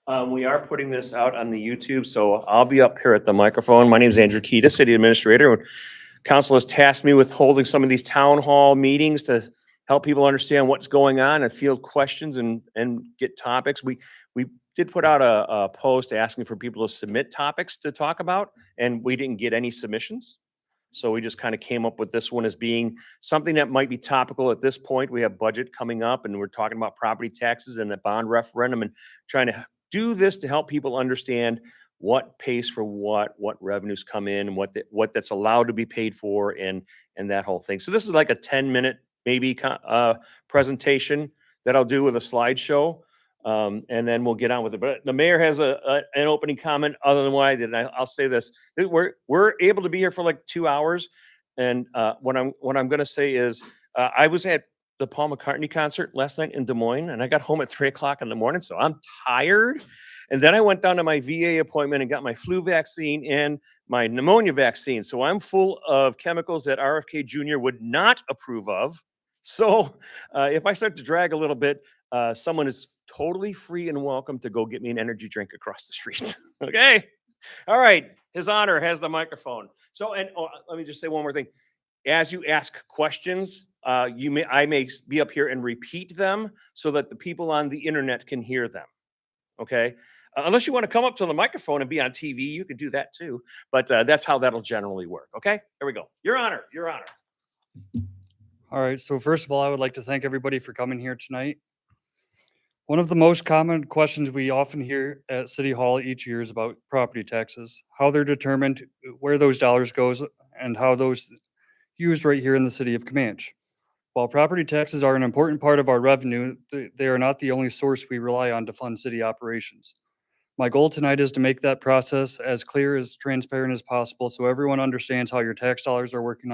We are putting this out on the YouTube, so I'll be up here at the microphone. My name is Andrew Keita, City Administrator. Council has tasked me with holding some of these town hall meetings to help people understand what's going on and field questions and get topics. We did put out a post asking for people to submit topics to talk about, and we didn't get any submissions. So we just kind of came up with this one as being something that might be topical at this point. We have budget coming up and we're talking about property taxes and the bond referendum and trying to do this to help people understand what pays for what revenues come in, and what that's allowed to be paid for, and that whole thing. So this is like a 10-minute maybe presentation that I'll do with a slideshow. And then we'll get on with it. But the mayor has an opening comment other than what I did. And I'll say this: we're able to be here for like 2 hours. And what I'm going to say is, I was at the Paul McCartney concert last night in Des Moines, and I got home at 3 o'clock in the morning, so I'm tired. And then I went down to my VA appointment and got my flu vaccine and my pneumonia vaccine. So I'm full of chemicals that RFK Jr. would not approve of. So if I start to drag a little bit, someone is totally free and welcome to go get me an energy drink across the street. Okay. All right. His Honor has the microphone. So, and let me just say one more thing. As you ask questions, I may be up here and repeat them so that the people on the internet can hear them. Okay. Unless you want to come up to the microphone and be on TV, you could do that too. But that's how that'll generally work. Okay. Here we go. Your Honor. Your Honor. All right, so first of all, I would like to thank everybody for coming here tonight. One of the most common questions we often hear at City Hall each year is about property taxes, how they're determined, where those dollars goes, and how those used right here in the city of Camanche. While property taxes are an important part of our revenue, they are not the only source we rely on to fund city operations. My goal tonight is to make that process as clear, as transparent as possible, so everyone understands how your tax dollars are working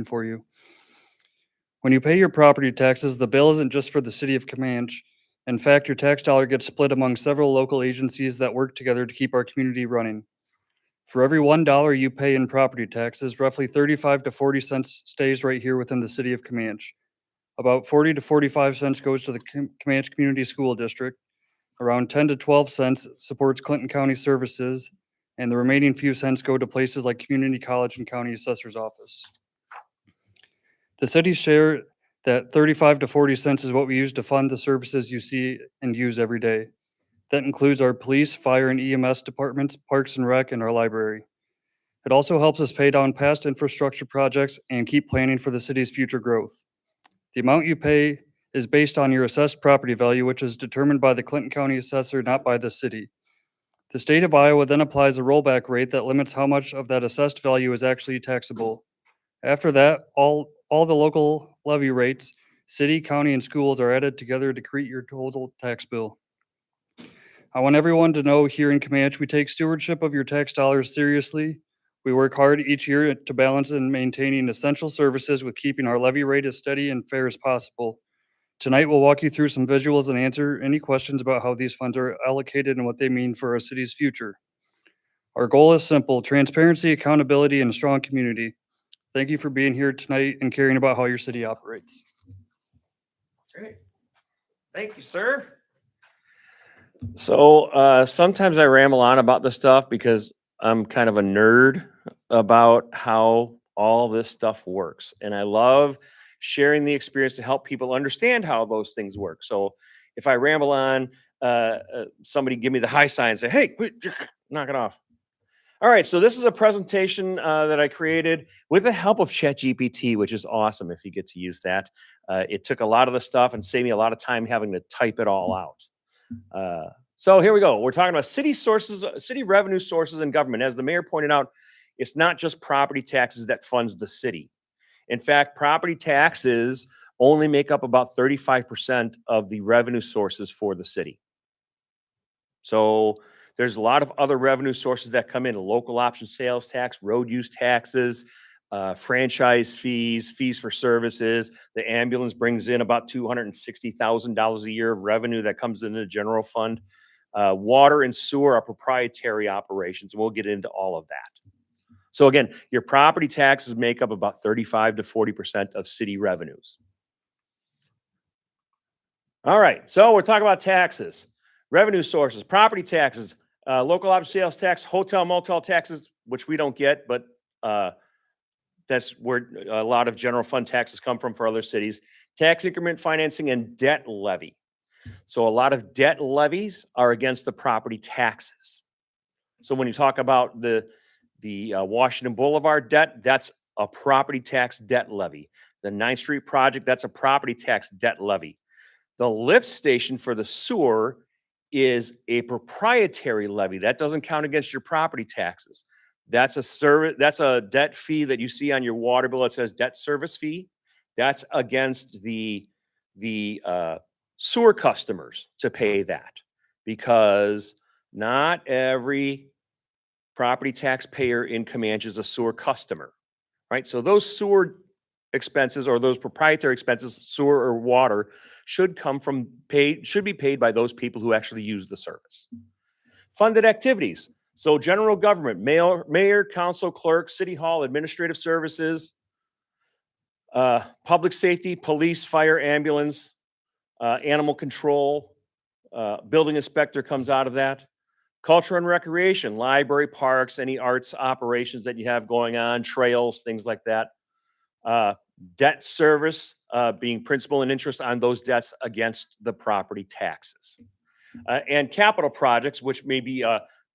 for you. When you pay your property taxes, the bill isn't just for the city of Camanche. In fact, your tax dollar gets split among several local agencies that work together to keep our community running. For every $1 you pay in property taxes, roughly 35 to 40 cents stays right here within the city of Camanche. About 40 to 45 cents goes to the Camanche Community School District. Around 10 to 12 cents supports Clinton County Services, and the remaining few cents go to places like Community College and County Assessor's Office. The city's share, that 35 to 40 cents, is what we use to fund the services you see and use every day. That includes our police, fire, and EMS departments, parks and rec, and our library. It also helps us pay down past infrastructure projects and keep planning for the city's future growth. The amount you pay is based on your assessed property value, which is determined by the Clinton County Assessor, not by the city. The state of Iowa then applies a rollback rate that limits how much of that assessed value is actually taxable. After that, all the local levy rates, city, county, and schools are added together to create your total tax bill. I want everyone to know here in Camanche, we take stewardship of your tax dollars seriously. We work hard each year to balance in maintaining essential services with keeping our levy rate as steady and fair as possible. Tonight, we'll walk you through some visuals and answer any questions about how these funds are allocated and what they mean for our city's future. Our goal is simple: transparency, accountability, and a strong community. Thank you for being here tonight and caring about how your city operates. Great. Thank you, sir. So sometimes I ramble on about this stuff because I'm kind of a nerd about how all this stuff works. And I love sharing the experience to help people understand how those things work. So if I ramble on, somebody give me the high sign and say, hey, quit, knock it off. All right, so this is a presentation that I created with the help of ChatGPT, which is awesome if you get to use that. It took a lot of the stuff and saved me a lot of time having to type it all out. So here we go. We're talking about city sources, city revenue sources and government. As the mayor pointed out, it's not just property taxes that funds the city. In fact, property taxes only make up about 35% of the revenue sources for the city. So there's a lot of other revenue sources that come in: local option sales tax, road use taxes, franchise fees, fees for services. The ambulance brings in about $260,000 a year of revenue that comes into the general fund. Water and sewer are proprietary operations, and we'll get into all of that. So again, your property taxes make up about 35 to 40% of city revenues. All right, so we're talking about taxes. Revenue sources, property taxes, local option sales tax, hotel motel taxes, which we don't get, but that's where a lot of general fund taxes come from for other cities. Tax increment financing and debt levy. So a lot of debt levies are against the property taxes. So when you talk about the Washington Boulevard debt, that's a property tax debt levy. The 9th Street project, that's a property tax debt levy. The lift station for the sewer is a proprietary levy. That doesn't count against your property taxes. That's a service, that's a debt fee that you see on your water bill. It says debt service fee. That's against the sewer customers to pay that, because not every property taxpayer in Camanche is a sewer customer, right? So those sewer expenses or those proprietary expenses, sewer or water, should be paid by those people who actually use the service. Funded activities. So general government, mayor, council, clerk, city hall, administrative services, public safety, police, fire, ambulance, animal control, building inspector comes out of that. Culture and recreation, library, parks, any arts operations that you have going on, trails, things like that. Debt service, being principal and interest on those debts against the property taxes. And capital projects, which may be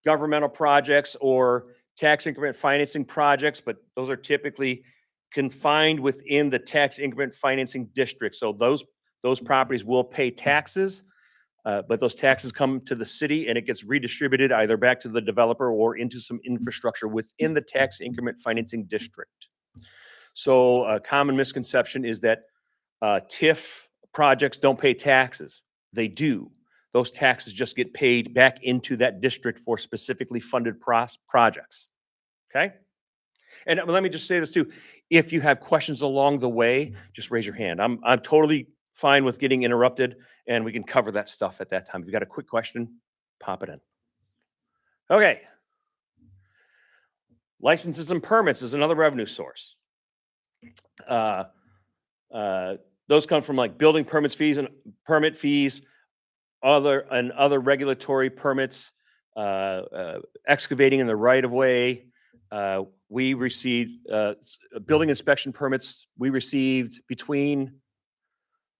governmental projects or tax increment financing projects, but those are typically confined within the tax increment financing district. So those properties will pay taxes, but those taxes come to the city and it gets redistributed either back to the developer or into some infrastructure within the tax increment financing district. So a common misconception is that TIF projects don't pay taxes. They do. Those taxes just get paid back into that district for specifically funded projects. Okay? And let me just say this too. If you have questions along the way, just raise your hand. I'm totally fine with getting interrupted, and we can cover that stuff at that time. If you got a quick question, pop it in. Okay. Licenses and permits is another revenue source. Those come from like building permits fees and permit fees, other regulatory permits, excavating in the right of way. We received building inspection permits. We received between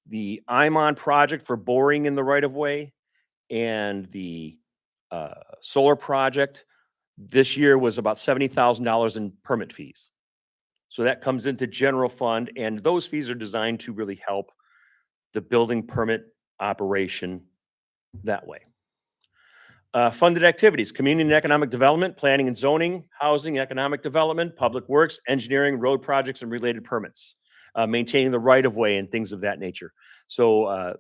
the IMON project for boring in the right of way and the solar project. This year was about $70,000 in permit fees. So that comes into general fund, and those fees are designed to really help the building permit operation that way. Funded activities, community and economic development, planning and zoning, housing, economic development, public works, engineering, road projects, and related permits, maintaining the right of way and things of that nature. So,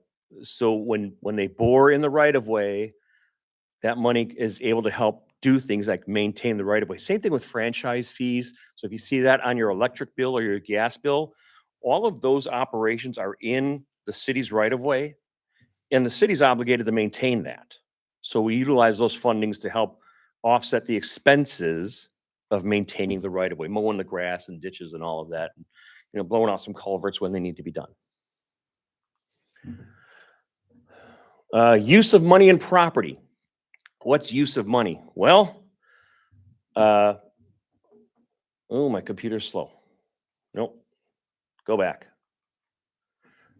when they bore in the right of way, that money is able to help do things like maintain the right of way. Same thing with franchise fees. So if you see that on your electric bill or your gas bill, all of those operations are in the city's right of way, and the city's obligated to maintain that. So we utilize those fundings to help offset the expenses of maintaining the right of way, mowing the grass and ditches and all of that, and, blowing out some culverts when they need to be done. Use of money and property. What's use of money? Well, oh, my computer's slow. Nope. Go back.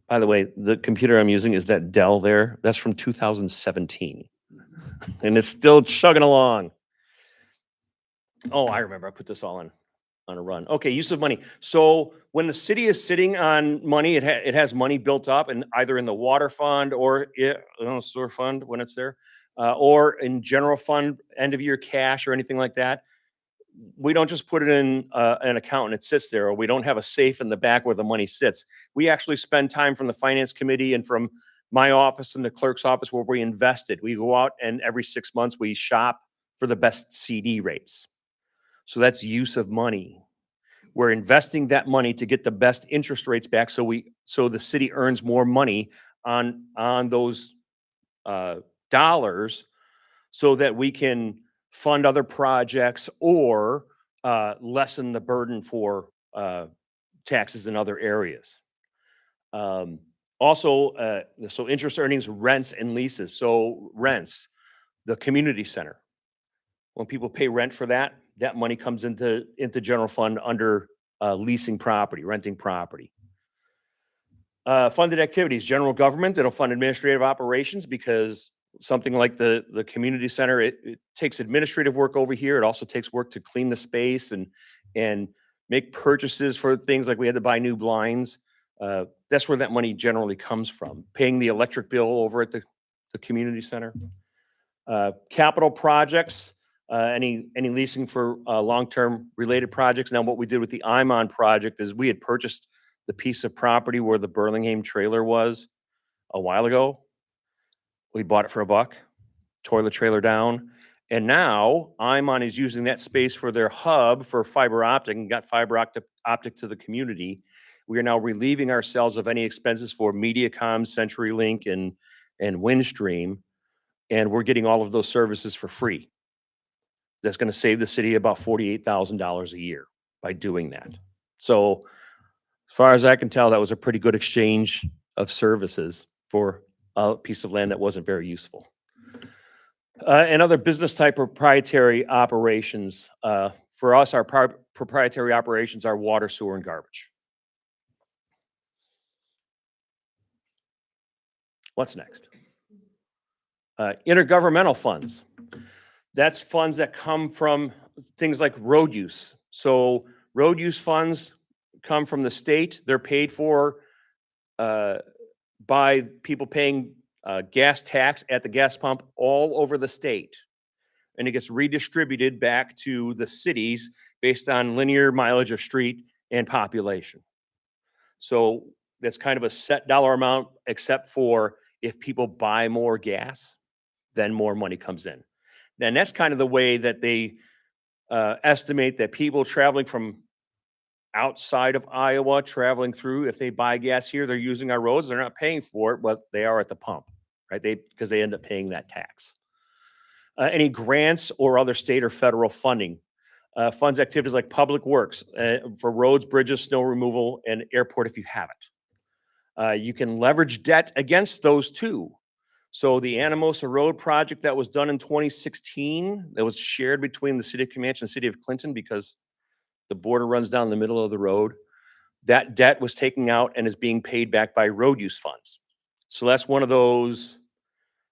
By the way, the computer I'm using is that Dell there. That's from 2017. And it's still chugging along. Oh, I remember. I put this all on a run. Okay, use of money. So when the city is sitting on money, it has money built up, and either in the water fund or sewer fund when it's there, or in general fund, end of year cash or anything like that. We don't just put it in an account and it sits there, or we don't have a safe in the back where the money sits. We actually spend time from the finance committee and from my office and the clerk's office where we invested. We go out and every 6 months we shop for the best CD rates. So that's use of money. We're investing that money to get the best interest rates back, so the city earns more money on those dollars, so that we can fund other projects or lessen the burden for taxes in other areas. Also, so interest earnings, rents, and leases. So rents, the community center. When people pay rent for that, that money comes into general fund under leasing property, renting property. Funded activities, general government, it'll fund administrative operations because something like the community center, it takes administrative work over here. It also takes work to clean the space and make purchases for things like we had to buy new blinds. That's where that money generally comes from. Paying the electric bill over at the community center. Capital projects, any leasing for long-term related projects. Now, what we did with the Imon project is we had purchased the piece of property where the Burlingame trailer was a while ago. We bought it for $1, tore the trailer down, and now Imon is using that space for their hub for fiber optic and got fiber optic to the community. We are now relieving ourselves of any expenses for MediaCom, CenturyLink, and Windstream, and we're getting all of those services for free. That's going to save the city about $48,000 a year by doing that. So as far as I can tell, that was a pretty good exchange of services for a piece of land that wasn't very useful. And other business type proprietary operations. For us, our proprietary operations are water, sewer, and garbage. What's next? Intergovernmental funds. That's funds that come from things like road use. So road use funds come from the state. They're paid for by people paying gas tax at the gas pump all over the state. And it gets redistributed back to the cities based on linear mileage of street and population. So that's kind of a set dollar amount, except for if people buy more gas, then more money comes in. And that's kind of the way that they estimate that people traveling from outside of Iowa traveling through, if they buy gas here, they're using our roads, they're not paying for it, but they are at the pump, right? Because they end up paying that tax. Any grants or other state or federal funding. Funds activities like public works for roads, bridges, snow removal, and airport if you have it. You can leverage debt against those too. So the Anamosa Road project that was done in 2016, that was shared between the city of Camanche and the city of Clinton because the border runs down the middle of the road. That debt was taken out and is being paid back by road use funds. So that's one of those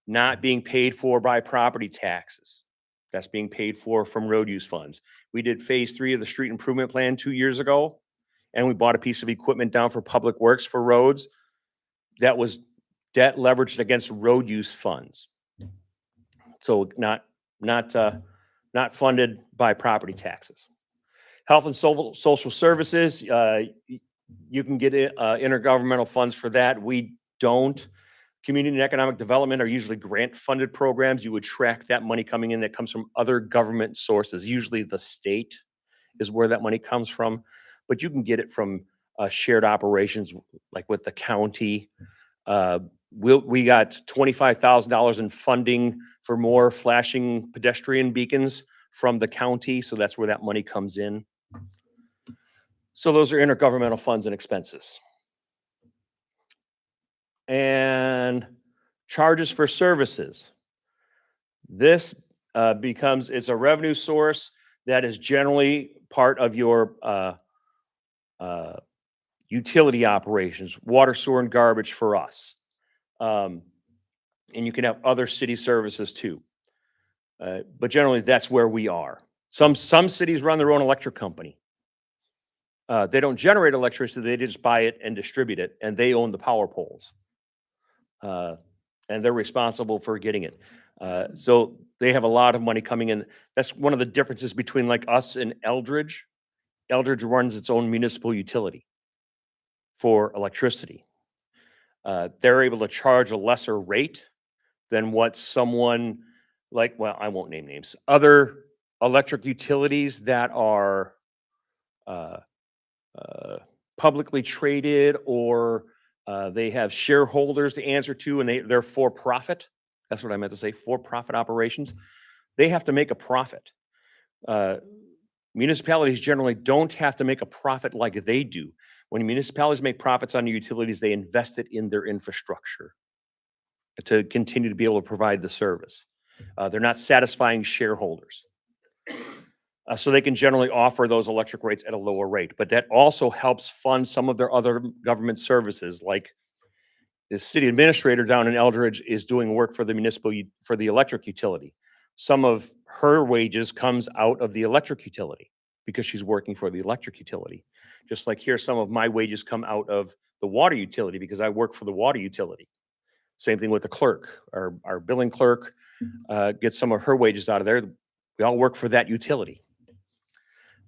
not being paid for by property taxes. That's being paid for from road use funds. We did phase 3 of the street improvement plan 2 years ago, and we bought a piece of equipment down for public works for roads. That was debt leveraged against road use funds. So not funded by property taxes. Health and social services, you can get intergovernmental funds for that. We don't. Community and economic development are usually grant-funded programs. You would track that money coming in that comes from other government sources. Usually the state is where that money comes from, but you can get it from shared operations like with the county. We got $25,000 in funding for more flashing pedestrian beacons from the county, so that's where that money comes in. So those are intergovernmental funds and expenses. And charges for services. This it's a revenue source that is generally part of your utility operations, water, sewer, and garbage for us. And you can have other city services too. But generally, that's where we are. Some cities run their own electric company. They don't generate electricity, they just buy it and distribute it, and they own the power poles. And they're responsible for getting it. So they have a lot of money coming in. That's one of the differences between like us and Eldridge. Eldridge runs its own municipal utility for electricity. They're able to charge a lesser rate than what someone like, well, I won't name names, other electric utilities that are publicly traded or they have shareholders to answer to and they're for profit. That's what I meant to say, for profit operations. They have to make a profit. municipalities generally don't have to make a profit like they do. When municipalities make profits on utilities, they invest it in their infrastructure to continue to be able to provide the service. They're not satisfying shareholders. So they can generally offer those electric rates at a lower rate, but that also helps fund some of their other government services, like the city administrator down in Eldridge is doing work for the for the electric utility. Some of her wages comes out of the electric utility because she's working for the electric utility. Just like here, some of my wages come out of the water utility because I work for the water utility. Same thing with the clerk. Our billing clerk gets some of her wages out of there. We all work for that utility.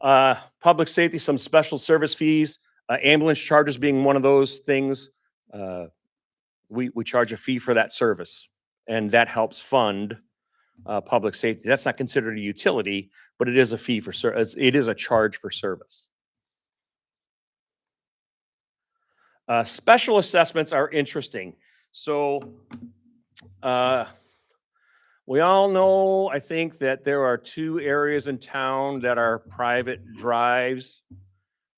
Public safety, some special service fees, ambulance charges being one of those things. We charge a fee for that service, and that helps fund public safety. That's not considered a utility, but it is a fee for service. It is a charge for service. Special assessments are interesting. So we all know, I think, that there are 2 areas in town that are private drives,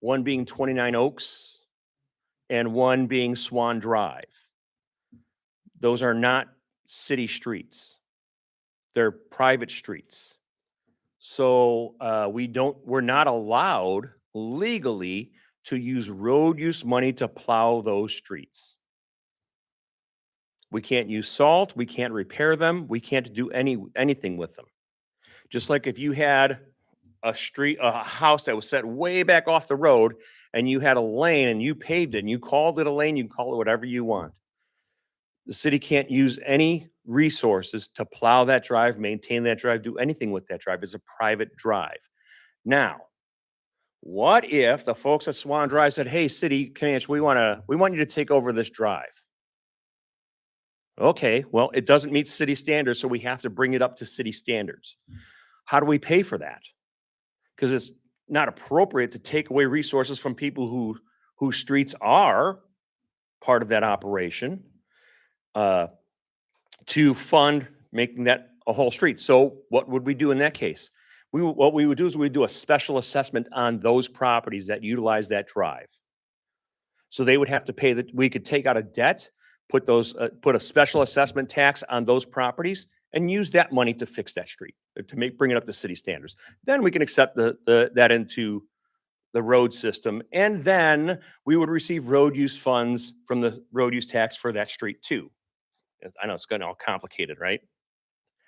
one being 29 Oaks and one being Swan Drive. Those are not city streets. They're private streets. So we're not allowed legally to use road use money to plow those streets. We can't use salt. We can't repair them. We can't do anything with them. Just like if you had a house that was set way back off the road and you had a lane and you paved it and you called it a lane, you can call it whatever you want. The city can't use any resources to plow that drive, maintain that drive, do anything with that drive. It's a private drive. Now, what if the folks at Swan Drive said, "Hey, city, Camanche, we want you to take over this drive"? Okay, well, it doesn't meet city standards, so we have to bring it up to city standards. How do we pay for that? Because it's not appropriate to take away resources from people whose streets are part of that operation to fund making that a whole street. So what would we do in that case? What we would do is we'd do a special assessment on those properties that utilize that drive. So they would have to pay that. We could take out a debt, put a special assessment tax on those properties, and use that money to fix that street, to bring it up to city standards. Then we can accept that into the road system, and then we would receive road use funds from the road use tax for that street too. I know it's getting all complicated, right?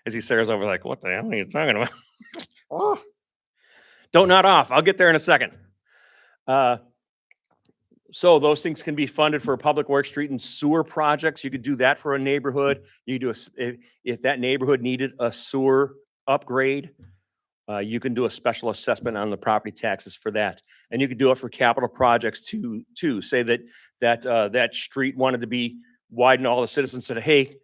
As he stares over like, what the hell are you talking about? Oh. Don't nod off. I'll get there in a second. So those things can be funded for public works, street and sewer projects. You could do that for a neighborhood. You do if that neighborhood needed a sewer upgrade, you can do a special assessment on the property taxes for that, and you could do it for capital projects too. Say that street wanted to be widened. All the citizens said, "Hey,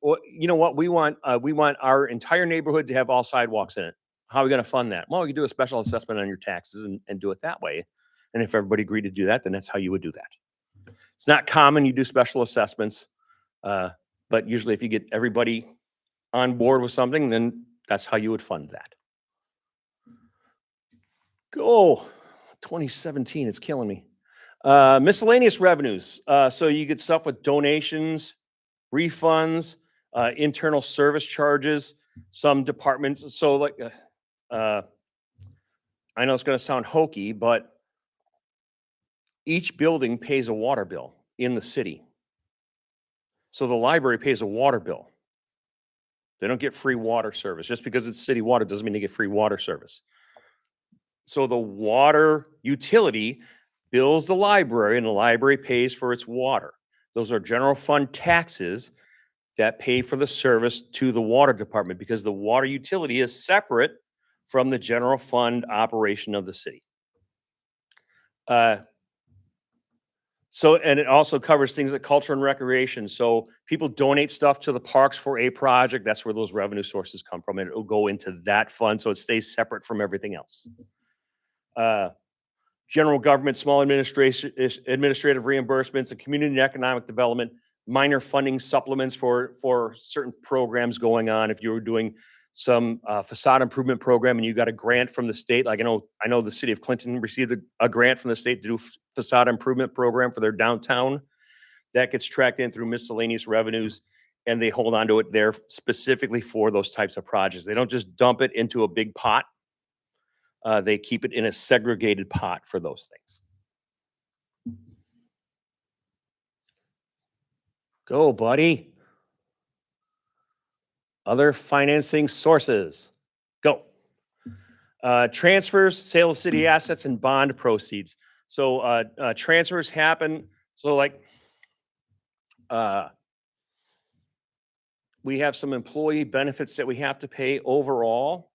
well, you know what? We want our entire neighborhood to have all sidewalks in it. How are we going to fund that?" Well, you do a special assessment on your taxes and do it that way. And if everybody agreed to do that, then that's how you would do that. It's not common you do special assessments, but usually if you get everybody on board with something, then that's how you would fund that. Go 2017, it's killing me. Miscellaneous revenues. So you get stuff with donations, refunds, internal service charges, some departments. So like, I know it's going to sound hokey, but each building pays a water bill in the city. So the library pays a water bill. They don't get free water service. Just because it's city water doesn't mean they get free water service. So the water utility bills the library, and the library pays for its water. Those are general fund taxes that pay for the service to the water department, because the water utility is separate from the general fund operation of the city. So, and it also covers things like culture and recreation. So people donate stuff to the parks for a project. That's where those revenue sources come from, and it'll go into that fund, so it stays separate from everything else. General government, small administrative reimbursements, and community and economic development, minor funding supplements for certain programs going on. If you were doing some facade improvement program and you got a grant from the state, like I know the city of Clinton received a grant from the state to do facade improvement program for their downtown. That gets tracked in through miscellaneous revenues, and they hold on to it there specifically for those types of projects. They don't just dump it into a big pot. They keep it in a segregated pot for those things. Go, buddy. Other financing sources. Go. Transfers, sale of city assets, and bond proceeds. So transfers happen. So like we have some employee benefits that we have to pay overall,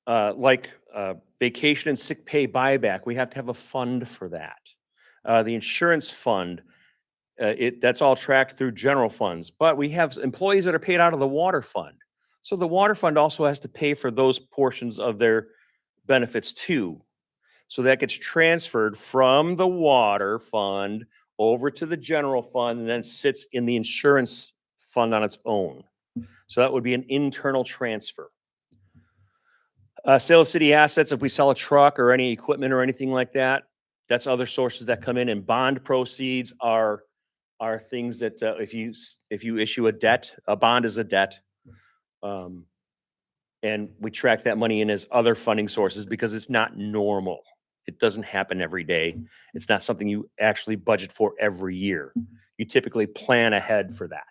like vacation and sick pay buyback. We have to have a fund for that. The insurance fund, that's all tracked through general funds. But we have employees that are paid out of the water fund. So the water fund also has to pay for those portions of their benefits too. So that gets transferred from the water fund over to the general fund and then sits in the insurance fund on its own. So that would be an internal transfer. Sale of city assets, if we sell a truck or any equipment or anything like that, that's other sources that come in. And bond proceeds are things that if you issue a debt, a bond is a debt. And we track that money in as other funding sources because it's not normal. It doesn't happen every day. It's not something you actually budget for every year. You typically plan ahead for that.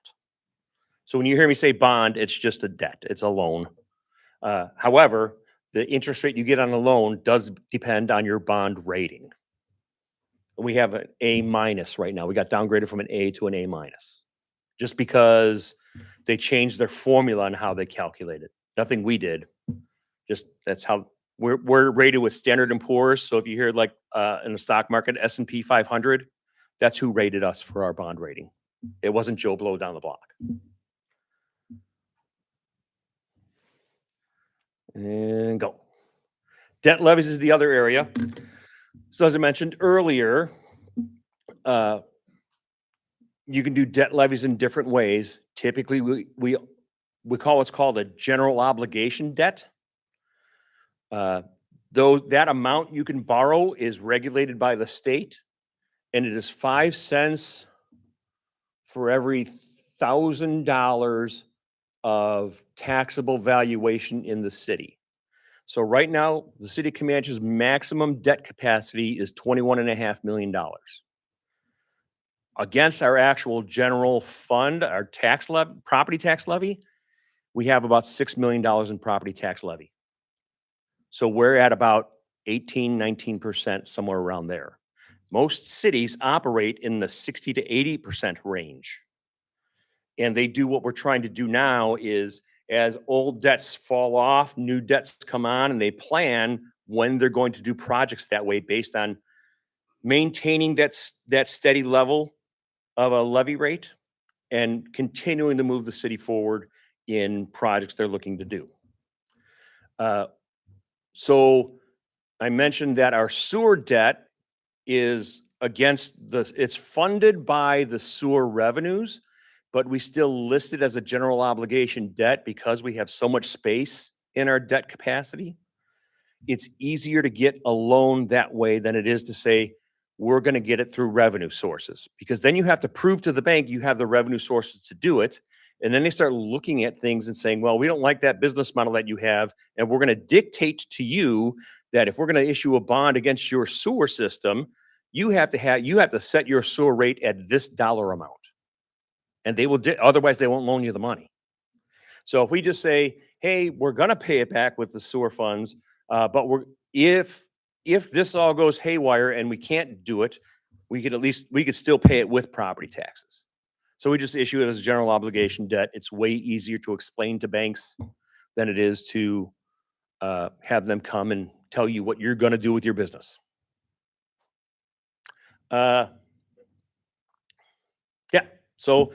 So when you hear me say bond, it's just a debt. It's a loan. However, the interest rate you get on a loan does depend on your bond rating. We have an A- right now. We got downgraded from an A to an A-, just because they changed their formula on how they calculate it. Nothing we did. Just that's how we're rated with Standard & Poor's. So if you hear like in the stock market, S&P 500, that's who rated us for our bond rating. It wasn't Joe Blow down the block. And go. Debt levies is the other area. So as I mentioned earlier, you can do debt levies in different ways. Typically, we call what's called a general obligation debt. Though that amount you can borrow is regulated by the state, and it is 5 cents for every $1,000 of taxable valuation in the city. So right now, the city of Camanche's maximum debt capacity is $21.5 million. Against our actual general fund, our property tax levy, we have about $6 million in property tax levy. So we're at about 18, 19%, somewhere around there. Most cities operate in the 60 to 80% range. And they do what we're trying to do now is as old debts fall off, new debts come on, and they plan when they're going to do projects that way based on maintaining that steady level of a levy rate and continuing to move the city forward in projects they're looking to do. So I mentioned that our sewer debt is it's funded by the sewer revenues, but we still list it as a general obligation debt because we have so much space in our debt capacity. It's easier to get a loan that way than it is to say, we're going to get it through revenue sources, because then you have to prove to the bank you have the revenue sources to do it. And then they start looking at things and saying, well, we don't like that business model that you have. And we're going to dictate to you that if we're going to issue a bond against your sewer system, you have to set your sewer rate at this dollar amount. And they will, otherwise they won't loan you the money. So if we just say, hey, we're going to pay it back with the sewer funds, but if this all goes haywire and we can't do it, we could still pay it with property taxes. So we just issue it as a general obligation debt. It's way easier to explain to banks than it is to have them come and tell you what you're going to do with your business. Yeah. So,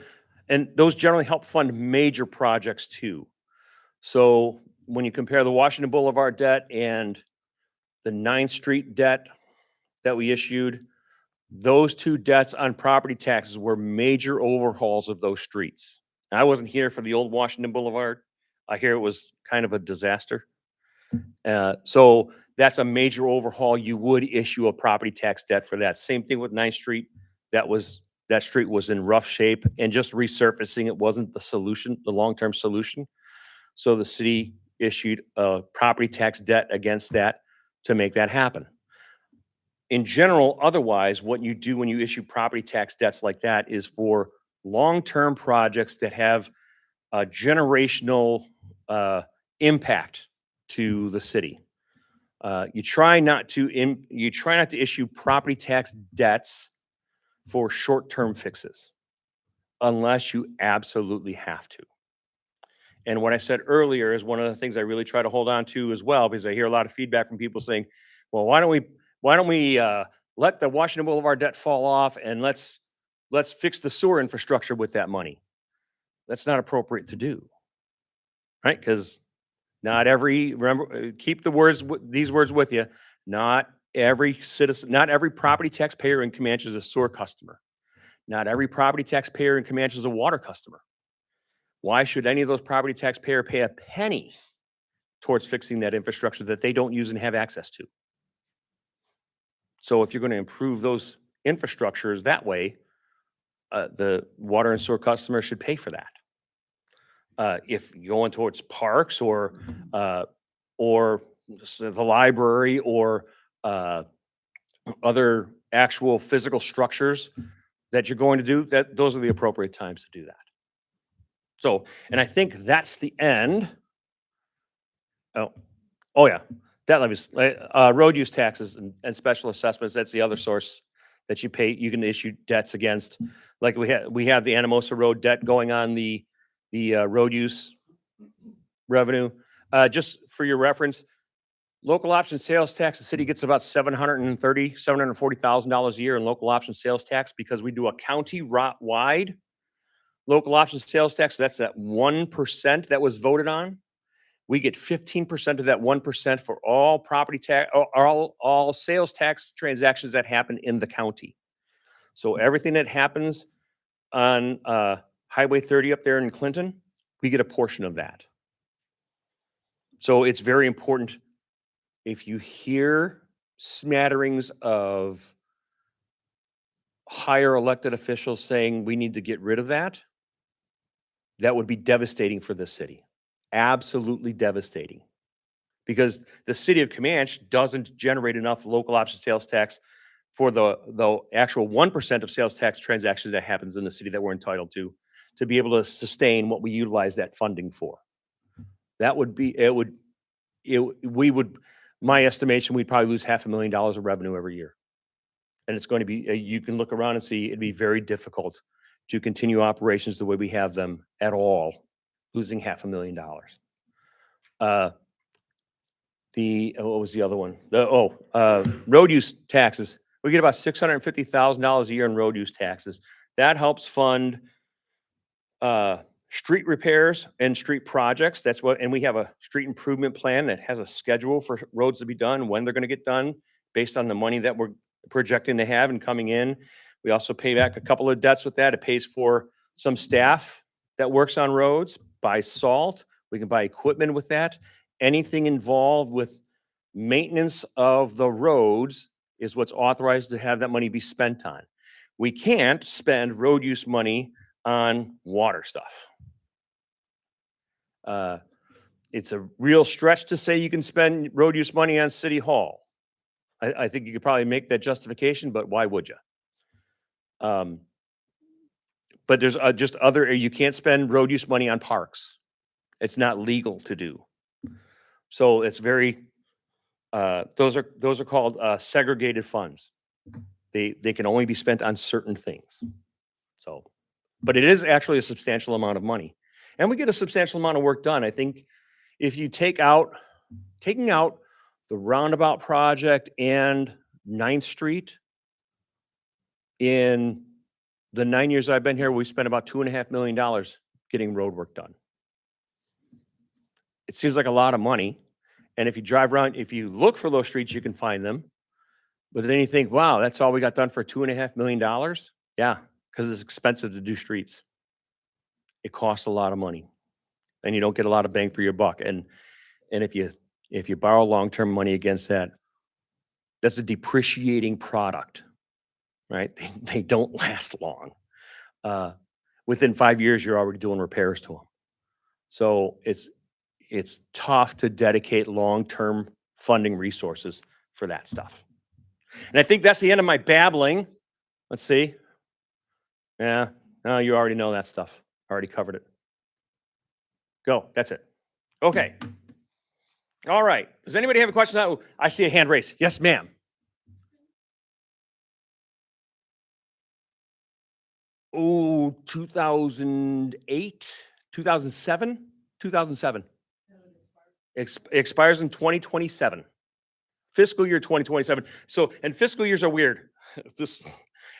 and those generally help fund major projects too. So when you compare the Washington Boulevard debt and the 9th Street debt that we issued, those two debts on property taxes were major overhauls of those streets. I wasn't here for the old Washington Boulevard. I hear it was kind of a disaster. So that's a major overhaul. You would issue a property tax debt for that. Same thing with 9th Street. That street was in rough shape, and just resurfacing it wasn't the solution, the long-term solution. So the city issued a property tax debt against that to make that happen. In general, otherwise, what you do when you issue property tax debts like that is for long-term projects that have a generational impact to the city. You try not to issue property tax debts for short-term fixes unless you absolutely have to. And what I said earlier is one of the things I really try to hold on to as well, because I hear a lot of feedback from people saying, "Well, why don't we let the Washington Boulevard debt fall off and let's fix the sewer infrastructure with that money?" That's not appropriate to do, right? Because not every keep these words with you. Not every citizen, not every property taxpayer in Camanche is a sewer customer. Not every property taxpayer in Camanche is a water customer. Why should any of those property taxpayer pay a penny towards fixing that infrastructure that they don't use and have access to? So if you're going to improve those infrastructures that way, the water and sewer customers should pay for that. If you're going towards parks or the library or other actual physical structures that you're going to do, those are the appropriate times to do that. So, and I think that's the end. Oh yeah, debt levies, road use taxes and special assessments. That's the other source that you pay. You can issue debts against. Like we have the Anamosa Road debt going on the road use revenue. Just for your reference, local option sales tax, the city gets about $740,000 a year in local option sales tax because we do a county wide local option sales tax. That's that 1% that was voted on. We get 15% of that 1% for all property tax, all sales tax transactions that happen in the county. So everything that happens on Highway 30 up there in Clinton, we get a portion of that. So it's very important. If you hear smatterings of higher elected officials saying we need to get rid of that, that would be devastating for this city. Absolutely devastating. Because the city of Camanche doesn't generate enough local option sales tax for the actual 1% of sales tax transactions that happens in the city that we're entitled to be able to sustain what we utilize that funding for. That would be, my estimation, we'd probably lose $500,000 of revenue every year. And it's going to be, you can look around and see it'd be very difficult to continue operations the way we have them at all, losing $500,000. What was the other one? Road use taxes. We get about $650,000 a year in road use taxes. That helps fund street repairs and street projects. And we have a street improvement plan that has a schedule for roads to be done, when they're going to get done, based on the money that we're projecting to have and coming in. We also pay back a couple of debts with that. It pays for some staff that works on roads, buys salt. We can buy equipment with that. Anything involved with maintenance of the roads is what's authorized to have that money be spent on. We can't spend road use money on water stuff. It's a real stretch to say you can spend road use money on City Hall. I think you could probably make that justification, but why would you? But there's just you can't spend road use money on parks. It's not legal to do. So it's very, those are called segregated funds. They can only be spent on certain things. So, but it is actually a substantial amount of money. And we get a substantial amount of work done. I think if you taking out the roundabout project and 9th Street, in the 9 years I've been here, we spent about $2.5 million getting road work done. It seems like a lot of money. And if you drive around, if you look for those streets, you can find them. But then you think, wow, that's all we got done for $2.5 million? Yeah, because it's expensive to do streets. It costs a lot of money. and you don't get a lot of bang for your buck. And if you borrow long-term money against that, that's a depreciating product, right? They don't last long. Within 5 years, you're already doing repairs to them. So it's tough to dedicate long-term funding resources for that stuff. And I think that's the end of my babbling. Let's see. Yeah, no, you already know that stuff. Already covered it. Go. That's it. Okay. All right. Does anybody have a question? Oh, I see a hand raised. Yes, ma'am. Oh, 2008, 2007, 2007. Expires in 2027. Fiscal year 2027. So, and fiscal years are weird. This,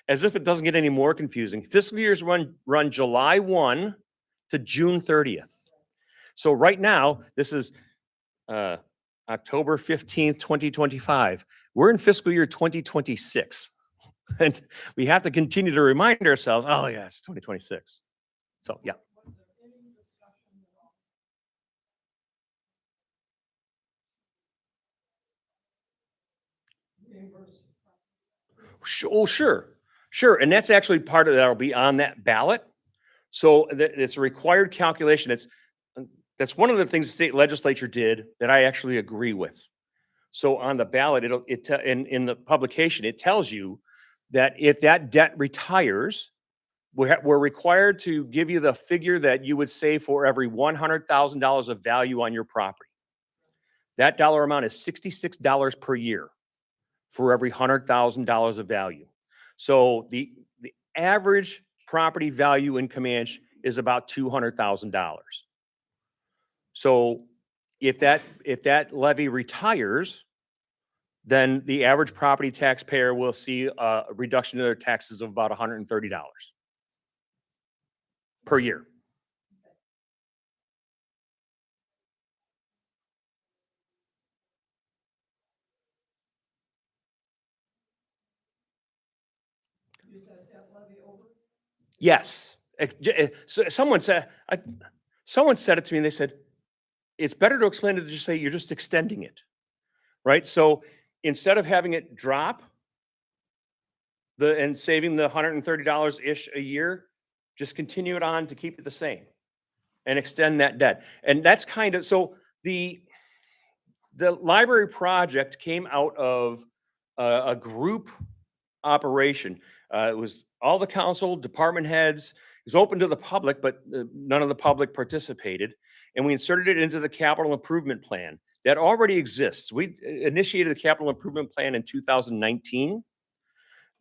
as if it doesn't get any more confusing. Fiscal years run July 1 to June 30th. So right now, this is October 15th, 2025. We're in fiscal year 2026. And we have to continue to remind ourselves, oh yeah, it's 2026. So yeah. Oh, sure. Sure. And that's actually part of that'll be on that ballot. So it's a required calculation. That's one of the things the state legislature did that I actually agree with. So on the ballot, in the publication, it tells you that if that debt retires, we're required to give you the figure that you would save for every $100,000 of value on your property. That dollar amount is $66 per year for every $100,000 of value. So the average property value in Camanche is about $200,000. So if that levy retires, then the average property taxpayer will see a reduction in their taxes of about $130 per year. Yes. So someone said it to me and they said, it's better to explain it to just say you're just extending it, right? So instead of having it drop and saving the $130-ish a year, just continue it on to keep it the same and extend that debt. And that's kind of, so the library project came out of a group operation. It was all the council, department heads. It was open to the public, but none of the public participated. And we inserted it into the capital improvement plan that already exists. We initiated the capital improvement plan in 2019.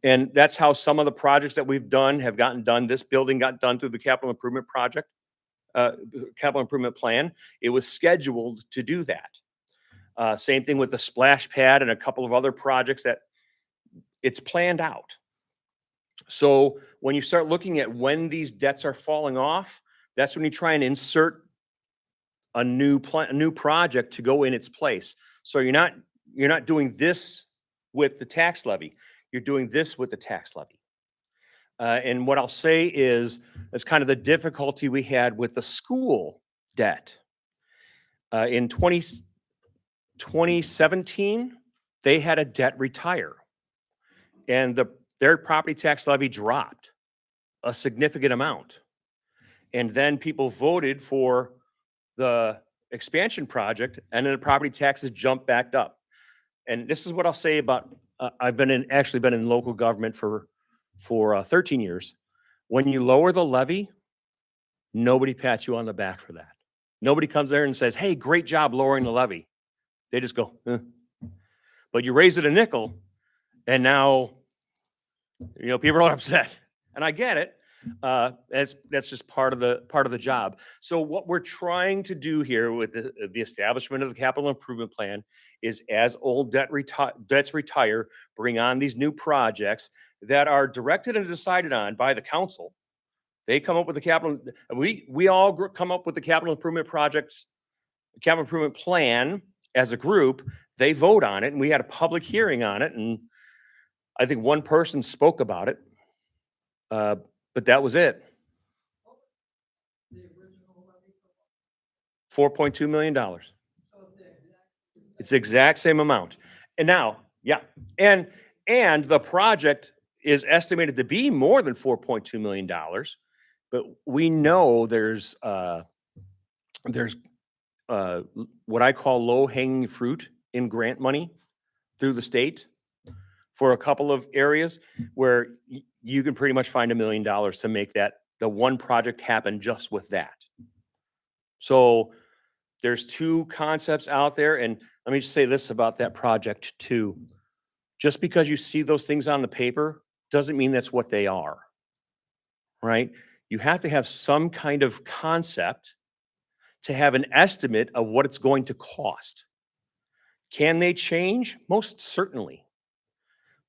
And that's how some of the projects that we've done have gotten done. This building got done through the capital improvement project, capital improvement plan. It was scheduled to do that. Same thing with the splash pad and a couple of other projects that it's planned out. So when you start looking at when these debts are falling off, that's when you try and insert a new project to go in its place. So you're not doing this with the tax levy. You're doing this with the tax levy. And what I'll say is kind of the difficulty we had with the school debt. In 2017, they had a debt retire. And their property tax levy dropped a significant amount. And then people voted for the expansion project, and then the property taxes jumped back up. And this is what I'll say about, I've been in local government for 13 years. When you lower the levy, nobody pats you on the back for that. Nobody comes there and says, hey, great job lowering the levy. They just go, eh. But you raise it a nickel, and now, people are upset. And I get it. That's just part of the job. So what we're trying to do here with the establishment of the capital improvement plan is, as old debts retire, bring on these new projects that are directed and decided on by the council. They come up with the capital. We all come up with the capital improvement projects, capital improvement plan as a group. They vote on it, and we had a public hearing on it, and I think one person spoke about it. But that was it. $4.2 million. It's the exact same amount. And now, yeah, and the project is estimated to be more than $4.2 million, but we know there's what I call low hanging fruit in grant money through the state for a couple of areas where you can pretty much find $1 million to make the one project happen just with that. So there's two concepts out there, and let me just say this about that project too. Just because you see those things on the paper doesn't mean that's what they are, right? You have to have some kind of concept to have an estimate of what it's going to cost. Can they change? Most certainly.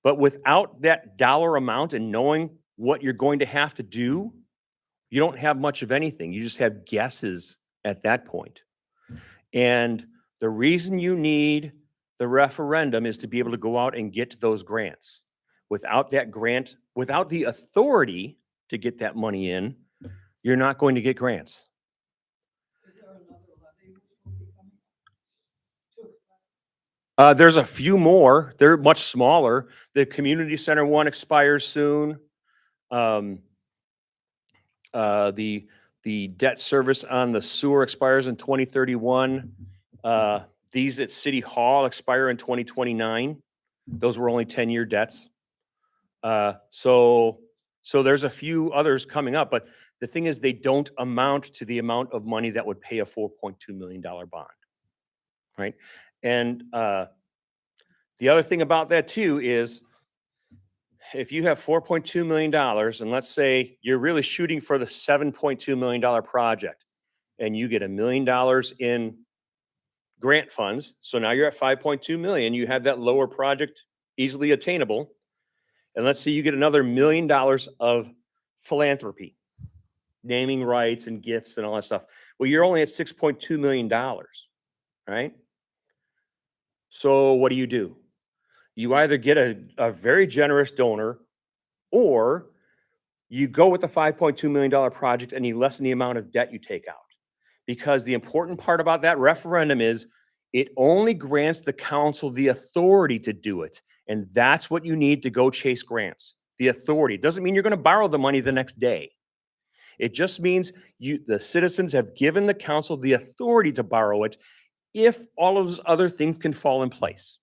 But without that dollar amount and knowing what you're going to have to do, you don't have much of anything. You just have guesses at that point. And the reason you need the referendum is to be able to go out and get those grants. Without that grant, without the authority to get that money in, you're not going to get grants. There's a few more. They're much smaller. The community center one expires soon. The debt service on the sewer expires in 2031. These at City Hall expire in 2029. Those were only 10-year debts. So there's a few others coming up, but the thing is they don't amount to the amount of money that would pay a $4.2 million bond, right? And the other thing about that too is if you have $4.2 million and let's say you're really shooting for the $7.2 million project and you get $1 million in grant funds. So now you're at 5.2 million. You have that lower project easily attainable. And let's say you get another $1 million of philanthropy, naming rights and gifts and all that stuff. Well, you're only at $6.2 million, right? So what do? You either get a very generous donor or you go with the $5.2 million project and you lessen the amount of debt you take out. Because the important part about that referendum is it only grants the council the authority to do it. And that's what you need to go chase grants. The authority. It doesn't mean you're going to borrow the money the next day. It just means the citizens have given the council the authority to borrow it if all of those other things can fall in place.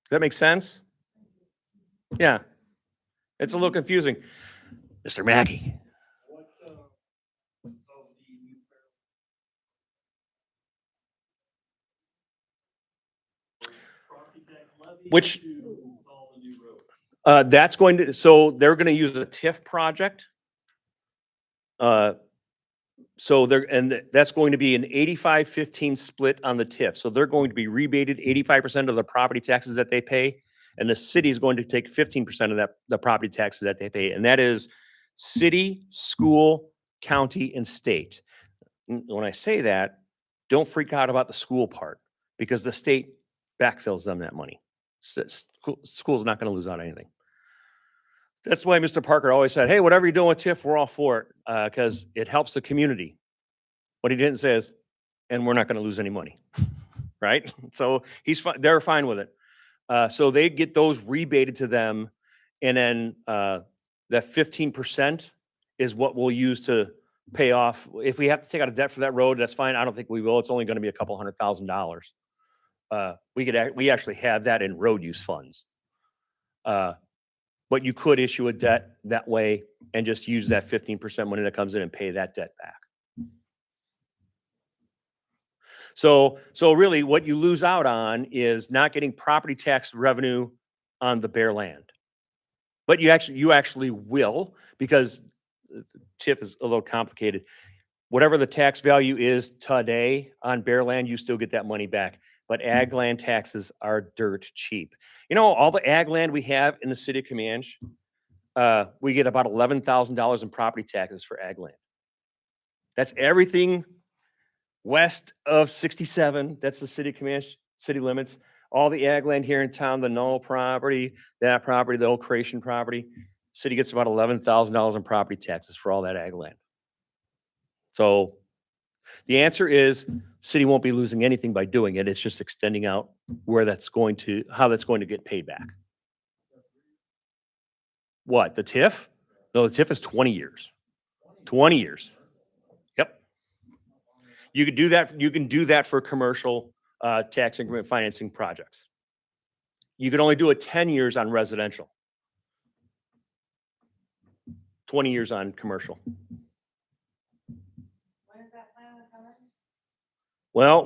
Does that make sense? Yeah. It's a little confusing. Mr. Mackey. Which that's going to, so they're going to use a TIF project. So that's going to be an 85-15 split on the TIF. So they're going to be rebated 85% of the property taxes that they pay, and the city is going to take 15% of the property taxes that they pay, and that is city, school, county, and state. When I say that, don't freak out about the school part because the state backfills them that money. School's not going to lose out anything. That's why Mr. Parker always said, hey, whatever you're doing with TIF, we're all for it because it helps the community. What he didn't say is, and we're not going to lose any money, right? So they're fine with it. So they get those rebated to them, and then that 15% is what we'll use to pay off. If we have to take out a debt for that road, that's fine. I don't think we will. It's only going to be a couple $100,000. We actually have that in road use funds. But you could issue a debt that way and just use that 15% money that comes in and pay that debt back. So really what you lose out on is not getting property tax revenue on the bare land. But you actually will, because TIF is a little complicated. Whatever the tax value is today on bare land, you still get that money back. But ag land taxes are dirt cheap. You know, all the ag land we have in the city of Camanche, we get about $11,000 in property taxes for ag land. That's everything west of 67. That's the city of Camanche, city limits. All the ag land here in town, the Knoll property, that property, the old Creation property. City gets about $11,000 in property taxes for all that ag land. So The answer is city won't be losing anything by doing it. It's just extending out where how that's going to get paid back. What, the TIF? No, the TIF is 20 years. 20 years. Yep. You could do that. You can do that for commercial tax increment financing projects. You can only do it 10 years on residential, 20 years on commercial. When is that plan coming? Well,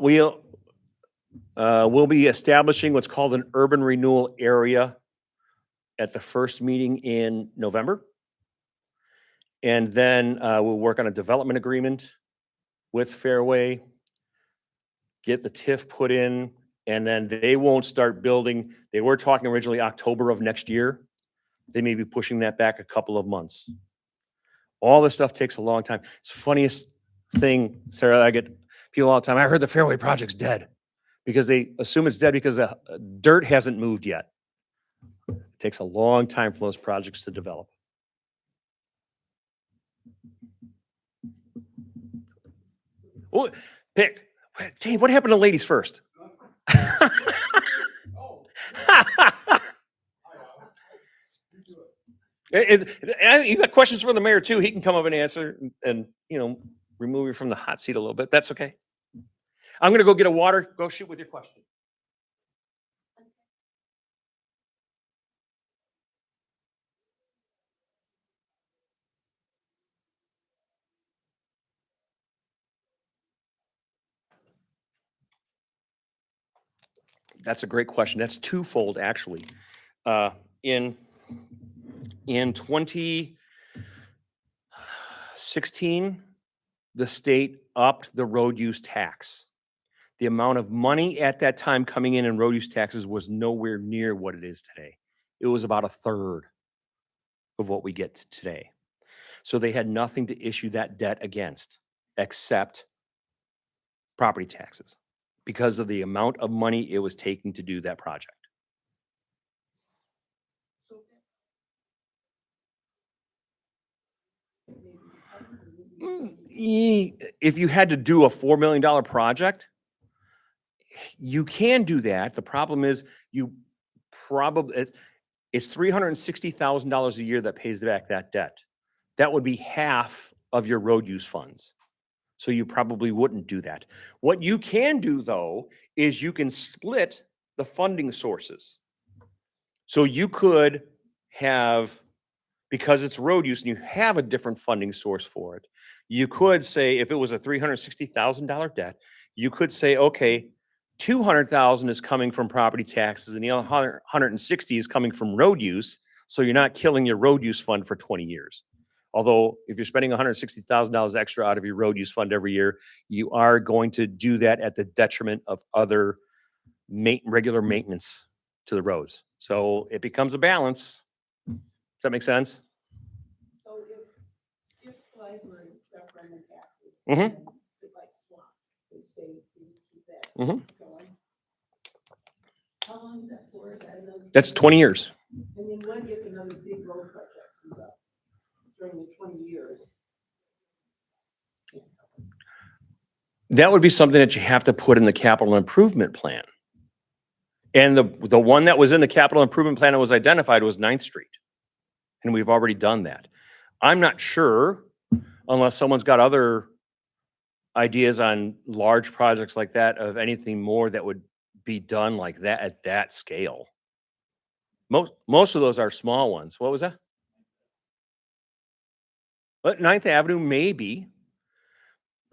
we'll be establishing what's called an urban renewal area at the first meeting in November. And then we'll work on a development agreement with Fairway, get the TIF put in, and then they won't start building. They were talking originally October of next year. They may be pushing that back a couple of months. All this stuff takes a long time. It's the funniest thing, Sarah, I get people all the time. I heard the Fairway project's dead because they assume it's dead because the dirt hasn't moved yet. It takes a long time for those projects to develop. Oh, pick. Dave, what happened to ladies first? You got questions for the mayor too. He can come up and answer and remove you from the hot seat a little bit. That's okay. I'm gonna go get a water. Go shoot with your question. That's a great question. That's twofold, actually. In 2016, the state upped the road use tax. The amount of money at that time coming in road use taxes was nowhere near what it is today. It was about a third of what we get today. So they had nothing to issue that debt against except property taxes because of the amount of money it was taking to do that project. If you had to do a $4 million project, you can do that. The problem is it's $360,000 a year that pays back that debt. That would be half of your road use funds. So you probably wouldn't do that. What you can do though, is you can split the funding sources. So you could have, because it's road use and you have a different funding source for it, you could say if it was a $360,000 debt, you could say, okay, 200,000 is coming from property taxes and the other 160 is coming from road use. So you're not killing your road use fund for 20 years. Although if you're spending $160,000 extra out of your road use fund every year, you are going to do that at the detriment of other regular maintenance to the roads. So it becomes a balance. Does that make sense? So if library referendum passes, Mhm. and it like swaps, the state, you just keep that Mhm. going. How long is that for? Is that another That's 20 years. And then what if another big road project comes up during the 20 years? That would be something that you have to put in the capital improvement plan. And the one that was in the capital improvement plan that was identified was 9th Street. And we've already done that. I'm not sure, unless someone's got other ideas on large projects like that, of anything more that would be done like that at that scale. Most of those are small ones. What was that? But 9th Avenue, maybe.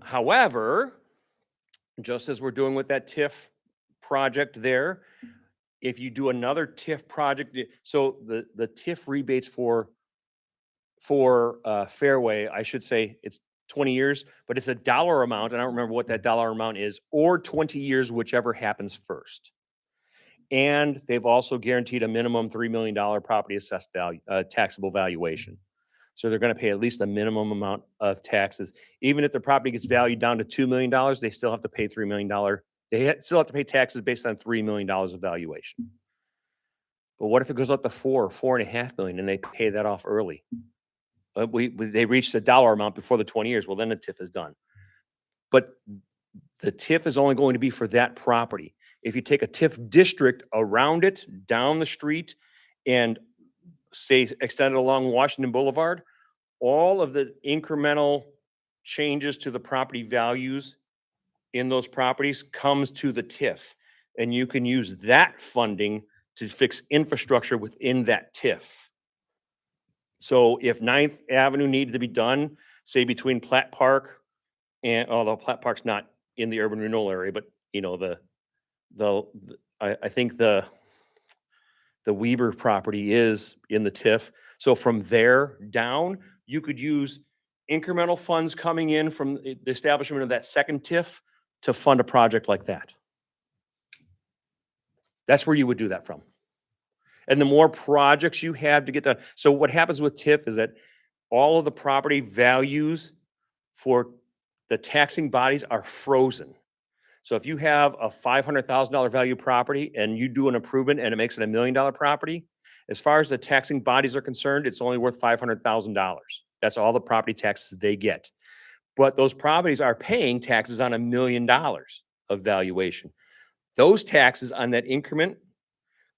However, just as we're doing with that TIF project there, if you do another TIF project, so the TIF rebates for Fairway, I should say it's 20 years, but it's a dollar amount. And I don't remember what that dollar amount is, or 20 years, whichever happens first. And they've also guaranteed a minimum $3 million property assessed value, taxable valuation. So they're going to pay at least a minimum amount of taxes. Even if the property gets valued down to $2 million, they still have to pay $3 million. They still have to pay taxes based on $3 million of valuation. But what if it goes up to $4 or $4.5 million and they pay that off early? They reached the dollar amount before the 20 years. Well, then the TIF is done. but the TIF is only going to be for that property. If you take a TIF district around it, down the street, and say extend it along Washington Boulevard, all of the incremental changes to the property values in those properties comes to the TIF. And you can use that funding to fix infrastructure within that TIF. So if 9th Avenue needed to be done, say between Platt Park and, although Platt Park's not in the urban renewal area, but you know, I think the Weber property is in the TIF. So from there down, you could use incremental funds coming in from the establishment of that second TIF to fund a project like that. That's where you would do that from. And the more projects you have to get done. So what happens with TIF is that all of the property values for the taxing bodies are frozen. So if you have a $500,000 value property and you do an improvement and it makes it $1 million property, as far as the taxing bodies are concerned, it's only worth $500,000. That's all the property taxes they get. But those properties are paying taxes on $1 million of valuation. Those taxes on that increment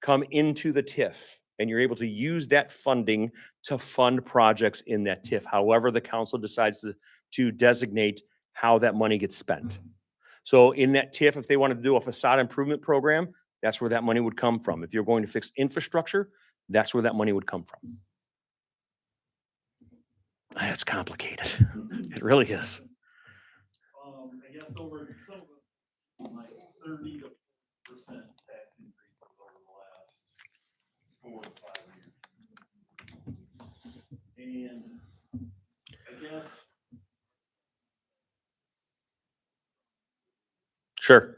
come into the TIF, and you're able to use that funding to fund projects in that TIF. However, the council decides to designate how that money gets spent. So in that TIF, if they wanted to do a facade improvement program, that's where that money would come from. If you're going to fix infrastructure, that's where that money would come from. It's complicated. It really is. I guess over some of the, like 30% tax increases over the last 4 to 5 years. And I guess Sure.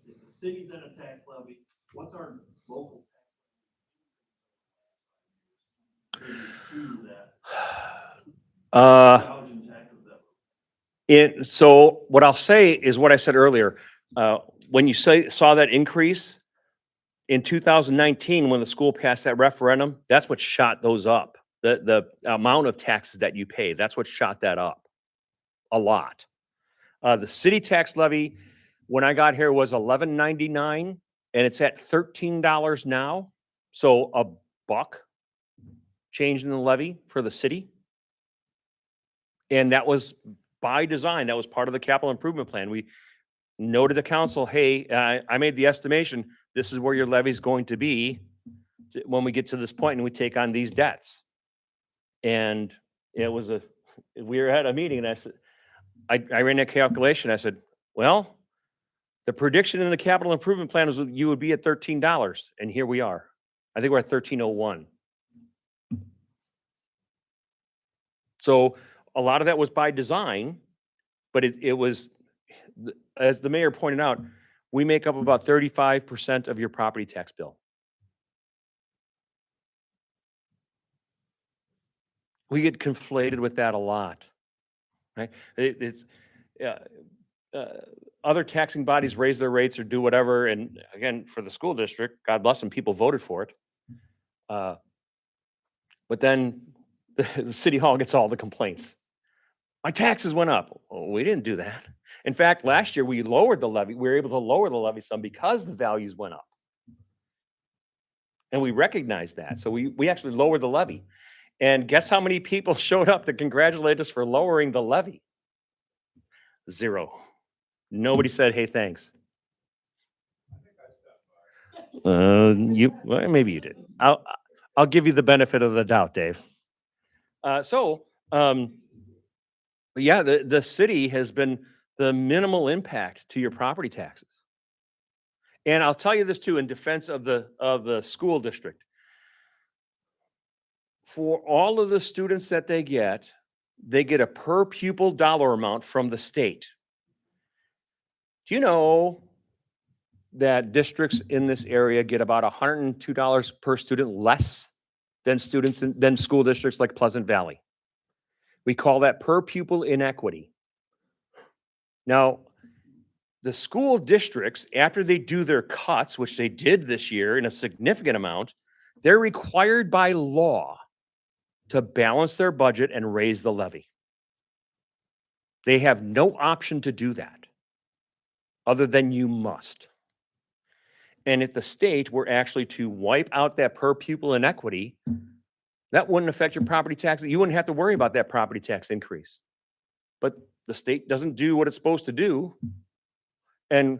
if the city's at a tax levy, what's our local tax to that? Gouge taxes that So what I'll say is what I said earlier. When you saw that increase in 2019, when the school passed that referendum, that's what shot those up. The amount of taxes that you pay, that's what shot that up a lot. The city tax levy, when I got here, was $11.99, and it's at $13 now. So a buck change in the levy for the city. And that was by design. That was part of the capital improvement plan. We noted to council, hey, I made the estimation. This is where your levy is going to be when we get to this point and we take on these debts. And it was we were at a meeting and I said, I ran that calculation. I said, well, the prediction in the capital improvement plan was you would be at $13. And here we are. I think we're at $13.01. So a lot of that was by design, but it was, as the mayor pointed out, we make up about 35% of your property tax bill. We get conflated with that a lot, right? Other taxing bodies raise their rates or do whatever. And again, for the school district, God bless them, people voted for it. But then the city hall gets all the complaints. My taxes went up. Well, we didn't do that. In fact, last year we lowered the levy. We were able to lower the levy some because the values went up. And we recognized that. So we actually lowered the levy. And guess how many people showed up to congratulate us for lowering the levy? 0. Nobody said, hey, thanks. Well, maybe you did. I'll give you the benefit of the doubt, Dave. Yeah, the city has been the minimal impact to your property taxes. And I'll tell you this too, in defense of the school district. For all of the students that they get a per pupil dollar amount from the state. Do you know that districts in this area get about $102 per student less than than school districts like Pleasant Valley? We call that per pupil inequity. Now, the school districts, after they do their cuts, which they did this year in a significant amount, they're required by law to balance their budget and raise the levy. They have no option to do that other than you must. And if the state were actually to wipe out that per pupil inequity, that wouldn't affect your property tax. You wouldn't have to worry about that property tax increase. But the state doesn't do what it's supposed to do. And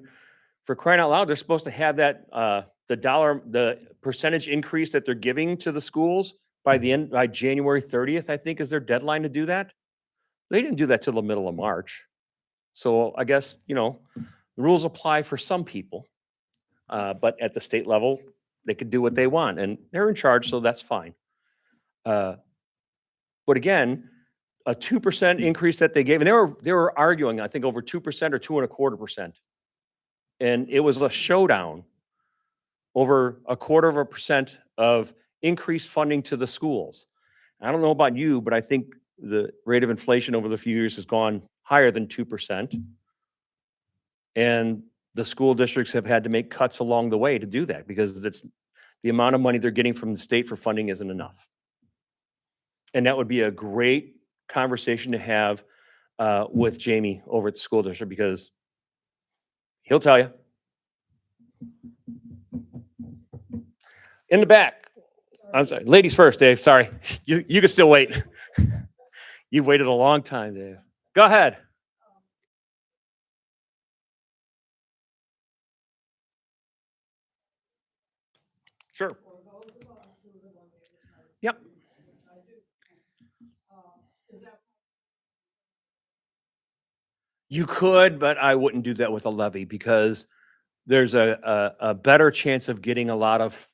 for crying out loud, they're supposed to have that, the percentage increase that they're giving to the schools by January 30th, I think is their deadline to do that. They didn't do that till the middle of March. So I guess, the rules apply for some people. But at the state level, they could do what they want and they're in charge, so that's fine. But again, a 2% increase that they gave, and they were arguing, I think, over 2% or 2.25%. And it was a showdown over 0.25% of increased funding to the schools. I don't know about you, but I think the rate of inflation over the few years has gone higher than 2%. And the school districts have had to make cuts along the way to do that because that's the amount of money they're getting from the state for funding isn't enough. And that would be a great conversation to have with Jamie over at the school district because he'll tell you. In the back. I'm sorry. Ladies first, Dave. Sorry. You can still wait. You've waited a long time, Dave. Go ahead. Sure. Yep. You could, but I wouldn't do that with a levy because there's a better chance of getting a lot of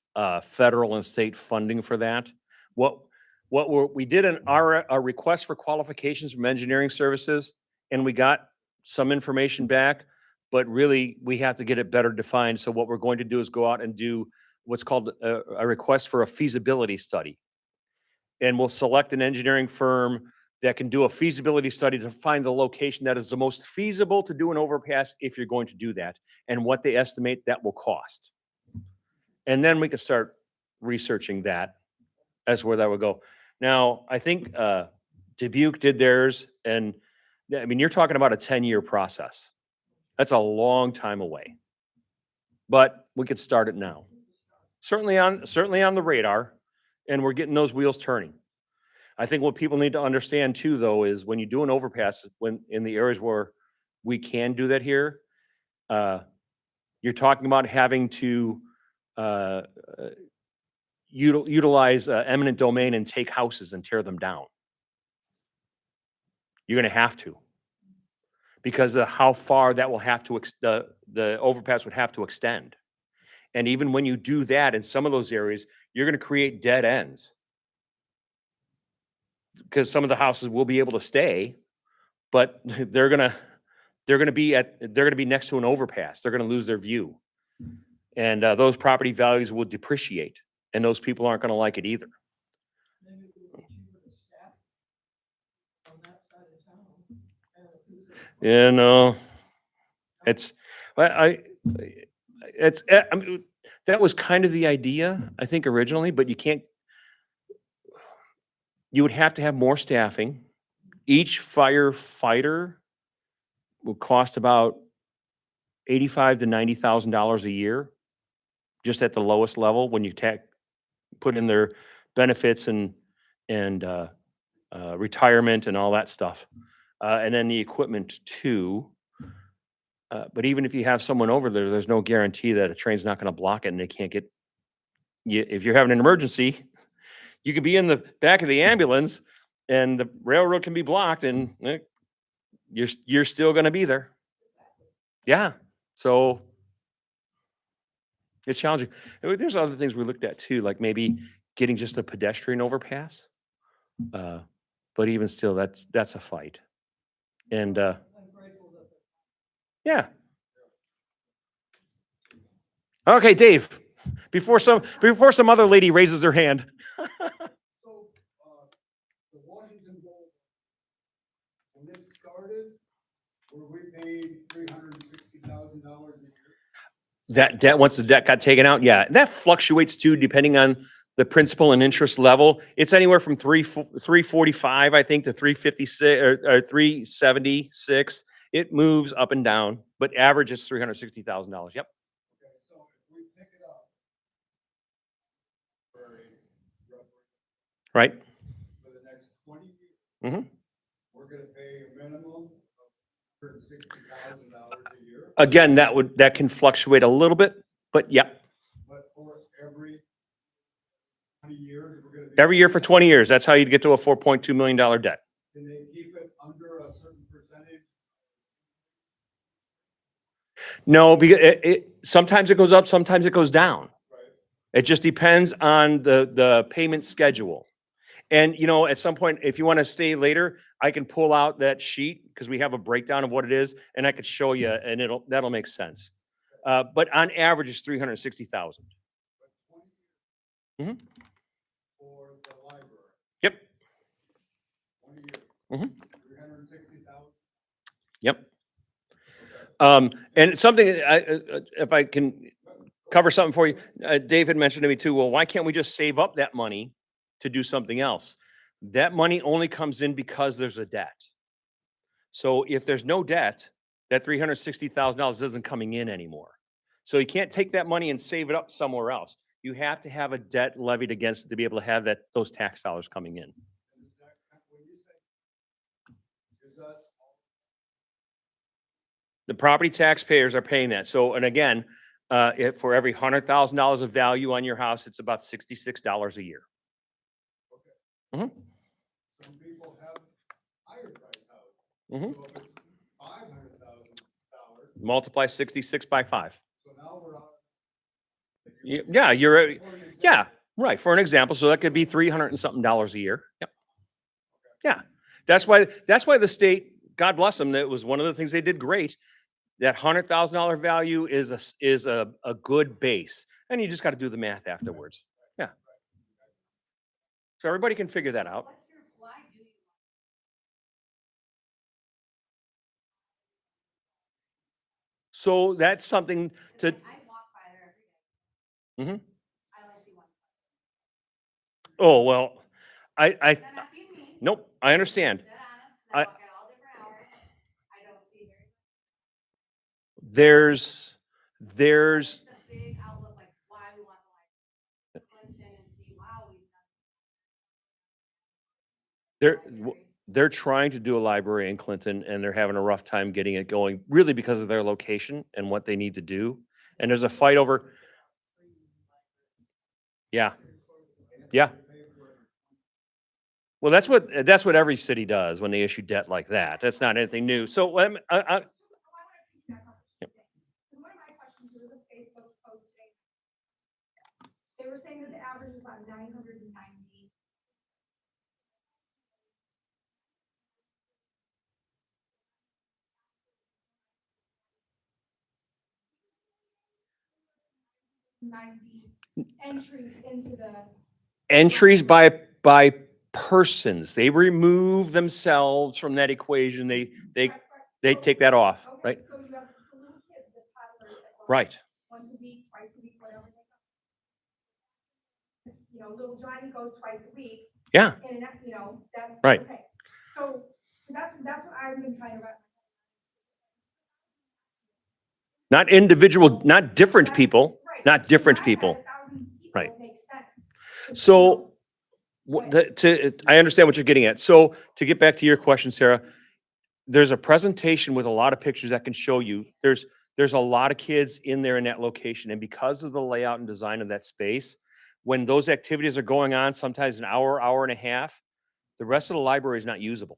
federal and state funding for that. We did a request for qualifications from engineering services, and we got some information back, but really we have to get it better defined. So what we're going to do is go out and do what's called a request for a feasibility study. And we'll select an engineering firm that can do a feasibility study to find the location that is the most feasible to do an overpass if you're going to do that and what they estimate that will cost. And then we can start researching that as where that would go. Now, I think Dubuque did theirs, and I mean, you're talking about a 10-year process. That's a long time away. But we could start it now. Certainly on the radar, and we're getting those wheels turning. I think what people need to understand too, though, is when you do an overpass, when in the areas where we can do that here, you're talking about having to utilize eminent domain and take houses and tear them down. You're going to have to, because of how far that will have to the overpass would have to extend. And even when you do that in some of those areas, you're going to create dead ends. Because some of the houses will be able to stay, but they're gonna be next to an overpass. They're gonna lose their view, and those property values will depreciate, and those people aren't gonna like it either. Maybe it would be cheaper to staff on that side of town. You know, I mean, that was kind of the idea, I think, originally, but you can't. You would have to have more staffing. Each firefighter will cost about $85,000 to $90,000 a year, just at the lowest level when you put in their benefits and retirement and all that stuff, and then the equipment too. But even if you have someone over there, there's no guarantee that a train's not going to block it and they can't get. If you're having an emergency, you could be in the back of the ambulance and the railroad can be blocked and you're still going to be there. Yeah. So it's challenging. There's other things we looked at too, like maybe getting just a pedestrian overpass. But even still, that's a fight. And I'm grateful that yeah. Okay, Dave, before some other lady raises her hand. So, the Washington Bowl, when it started, were we paid $360,000 a year? That debt, once the debt got taken out, yeah, that fluctuates too, depending on the principal and interest level, it's anywhere from 345, I think, to 356 or 376. It moves up and down, but average is $360,000. Yep. Okay, so if we pick it up for Right. for the next 20 years, Mhm. we're gonna pay a minimum of $160,000 a year, Again, that can fluctuate a little bit, but yeah, but for every 20 years, we're gonna be. every year for 20 years. That's how you'd get to a $4.2 million debt. Can they keep it under a certain percentage? No, because sometimes it goes up, sometimes it goes down. Right. It just depends on the payment schedule. And, you know, at some point, if you want to stay later, I can pull out that sheet because we have a breakdown of what it is, and I could show you, and that'll make sense. But on average, it's 360,000. But 20 years Mhm. for the library, Yep. 20 years, Mhm. 360,000. Yep. And something, if I can cover something for you, David mentioned to me too, well, why can't we just save up that money to do something else? That money only comes in because there's a debt. So if there's no debt, that $360,000 isn't coming in anymore. So you can't take that money and save it up somewhere else. You have to have a debt levied against it to be able to have those tax dollars coming in. And is that, when you say, is that, The property taxpayers are paying that. So, and again, if for every $100,000 of value on your house, it's about $66 a year. some people have higher price houses. Mhm. So if it's $500,000, Multiply 66 by 5. so now we're on. Yeah, yeah, right. For an example, so that could be 300 and something dollars a year. Yep. Yeah. That's why the state, God bless them, that was one of the things they did great. That $100,000 value is a good base. And you just got to do the math afterwards. Yeah. So everybody can figure that out. What's your, why do you? So that's something to, I walk by there every day. Mhm. I only see one. oh, well, I, Is that not being mean? nope, I understand. Dead honest, 'cause I- I walk at all different hours. I don't see very. There's, It's the big outlook, like why we want the light. Clinton and see, wow, we've done. they're trying to do a library in Clinton and they're having a rough time getting it going, really because of their location and what they need to do. And there's a fight over, yeah, yeah. Well, that's what every city does when they issue debt like that. That's not anything new. So So, I want to piggyback on what she's saying. 'Cause one of my questions, there was a Facebook post today. They were saying that the average is about 990. Entries into the. entries by persons, they remove themselves from that equation. They Correct. take that off, Okay, right? so you have the little kids, the toddlers that go. Right. Once a week, twice a week, whatever they go. You know, little Johnny goes twice a week. Yeah. And, you know, that's. Right. Okay, so, that's what I've been trying to wrap. Not individual, not different people, Right. not So different if I had people. 1,000 people, Right. it makes sense. So I understand what you're getting at. So to get back to your question, Sarah, there's a presentation with a lot of pictures that can show you there's a lot of kids in there in that location. And because of the layout and design of that space, when those activities are going on, sometimes an hour, hour and a half, the rest of the library is not usable.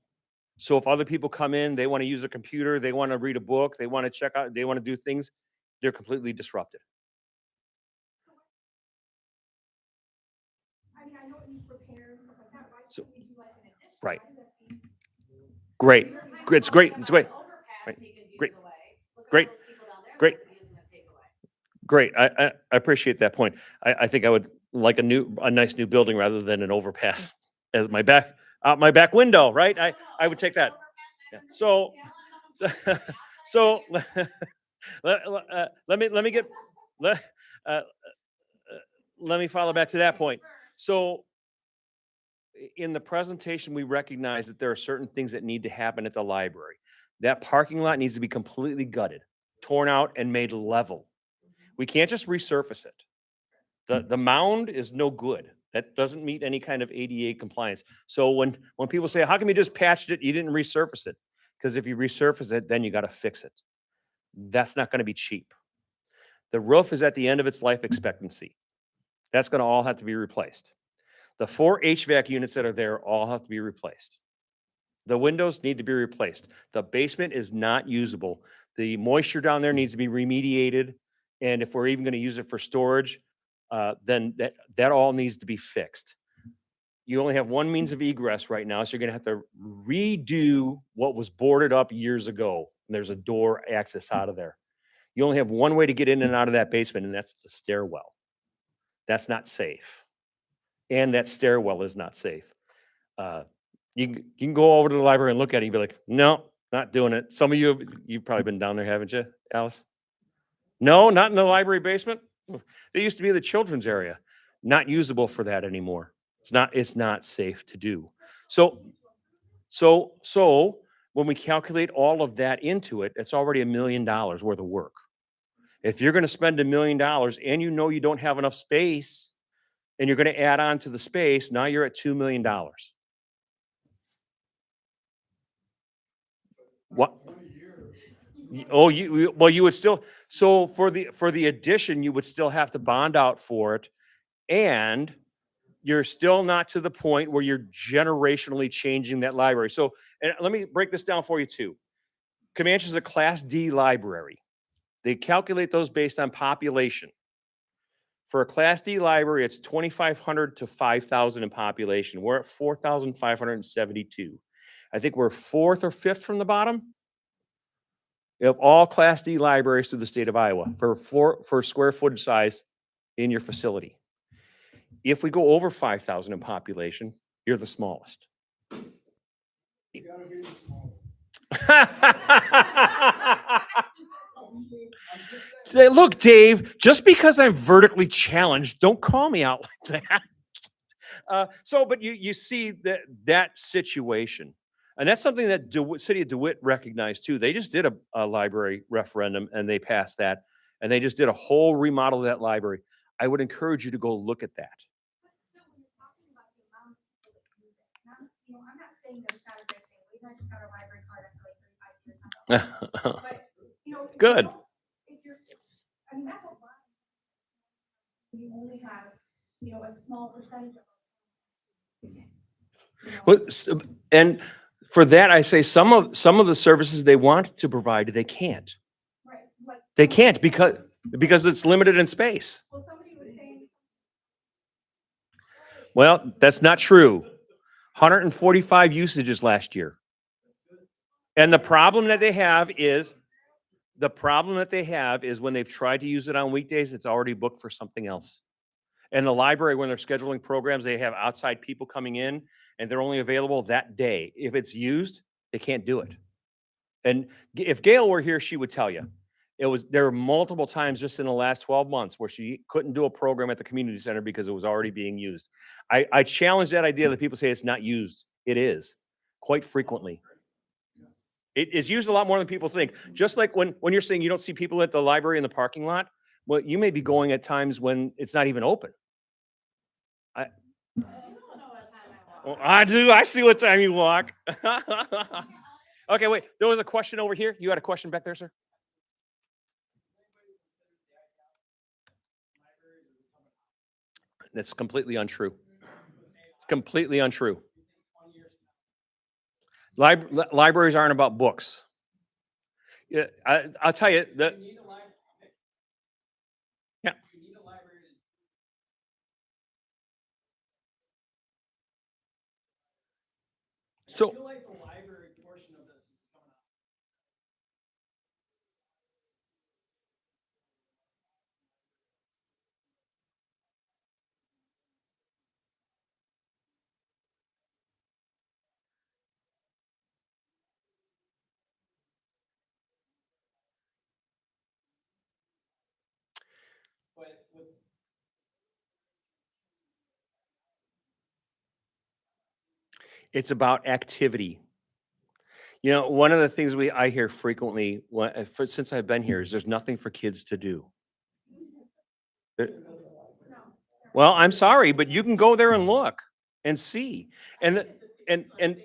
So if other people come in, they want to use a computer, they want to read a book, they want to check out, they want to do things, they're completely disrupted. I mean, I know it needs repair and stuff like that, why So- can't we do like an addition? Right. Why does that be- Great. You're kind of It's great. talking It's about great. the overpass Right. taking views Great. away. Look at Great. all those people down there that Great. could use them to take away. Great. I appreciate that point. I think I would like a nice new building rather than an overpass as my back window, right? No, no, I would no, take the that. overpass Yeah. never So- moves. See, I want someone So, from the outside let me get let me follow back to that point. So in the presentation, we recognize that there are certain things that need to happen at the library. That parking lot needs to be completely gutted, torn out and made level. We can't just resurface it. The mound is no good. That doesn't meet any kind of ADA compliance. So when people say, how come you just patched it? You didn't resurface it. Because if you resurface it, then you got to fix it. That's not going to be cheap. The roof is at the end of its life expectancy. That's going to all have to be replaced. The 4 HVAC units that are there all have to be replaced. The windows need to be replaced. The basement is not usable. The moisture down there needs to be remediated. And if we're even going to use it for storage, then that all needs to be fixed. You only have one means of egress right now, so you're going to have to redo what was boarded up years ago. And there's a door access out of there. You only have one way to get in and out of that basement, and that's the stairwell. That's not safe. And that stairwell is not safe. You can go over to the library and look at it and be like, no, not doing it. Some of you've probably been down there, haven't you, Alice? No, not in the library basement. It used to be the children's area. Not usable for that anymore. It's not safe to do. So when we calculate all of that into it, it's already $1 million worth of work. If you're going to spend $1 million and you know you don't have enough space and you're going to add on to the space, now you're at $2 million. What? Oh, you would still, so for the addition, you would still have to bond out for it. And you're still not to the point where you're generationally changing that library. So, and let me break this down for you too. Camanche is a Class D library. They calculate those based on population. For a Class D library, it's 2,500 to 5,000 in population. We're at 4,572. I think we're 4th or 5th from the bottom of all Class D libraries through the state of Iowa for square footage size in your facility. If we go over 5,000 in population, you're the smallest. You gotta be the smallest. Say, look, Dave, just because I'm vertically challenged, don't call me out like that. But you see that situation. And that's something that City of DeWitt recognized too. They just did a library referendum and they passed that. And they just did a whole remodel of that library. I would encourage you to go look at that. But still, when you're talking about the amount of people that use it, and I'm not saying that it's not a great thing. We just got our library card after like 35 years. But, if you Good. don't- If you're, I mean, that's a lot. You only have, a small percentage of. And for that, I say some of the services they want to provide, they can't. Right. Like. They can't because it's limited in space. Well, somebody was saying. Well, that's not true. 145 usages last year. And the problem that they have is when they've tried to use it on weekdays, it's already booked for something else. And the library, when they're scheduling programs, they have outside people coming in and they're only available that day. If it's used, they can't do it. And if Gail were here, she would tell you. There were multiple times just in the last 12 months where she couldn't do a program at the community center because it was already being used. I challenge that idea that people say it's not used. It is, quite frequently. It is used a lot more than people think. Just like when you're saying you don't see people at the library in the parking lot, well, you may be going at times when it's not even open. You don't know what time I Well, walk. I do. I see what time you walk. Okay, wait. There was a question over here. You had a question back there, sir? That's completely untrue. It's completely untrue. Libraries aren't about books. Yeah, I'll tell you that. Yeah. So. like the library portion of this is coming out. But with It's about activity. You know, one of the things I hear frequently since I've been here is there's nothing for kids to do. There- Well, I'm sorry, but you can go there and look and see. And the- and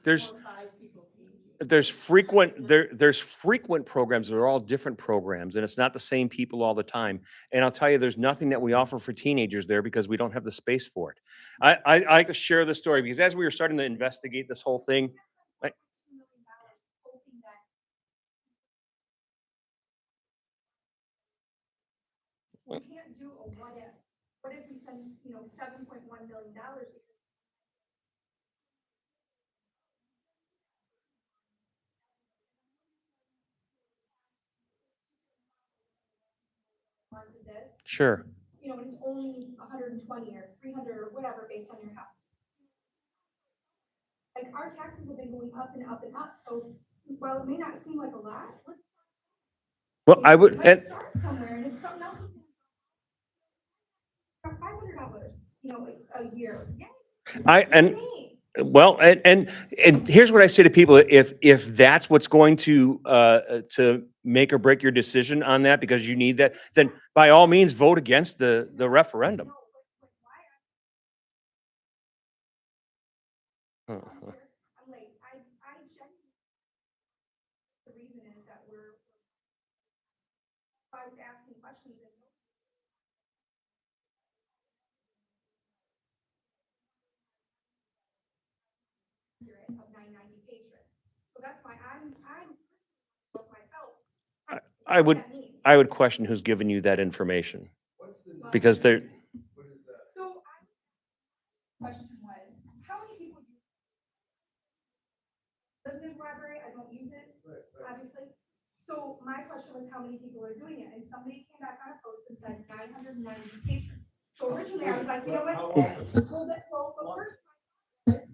there's there's frequent programs that are all different programs, and it's not the same people all the time. And I'll tell you, there's nothing that we offer for teenagers there because we don't have the space for it. I could share the story because as we were starting to investigate this whole thing, I- $2 million hoping that we can't do a what if. What if we spend, $7.1 million? Onto this, sure. and it's only 120 or 300 or whatever based on your house. Like our taxes have been going up and up and up, so while it may not seem like a lot, Well, I would, and let's start somewhere, and if something else is $500, a year, yeah. Yay. well, and here's what I say to people: if that's what's going to make or break your decision on that because you need that, then by all means vote against the referendum. No, but why Uh-huh. I'm like, I genuinely, the reason is that I was asking questions and of 990 patrons. So that's why I'm myself. I would That means. I would question who's giving you that information What's the? because they're What is that? So question was, how many people live in the library? I don't use it, obviously. So my question was, how many people are doing it? And somebody came back on a post and said 990 patrons. So originally I was like, you know what? How often? Well, first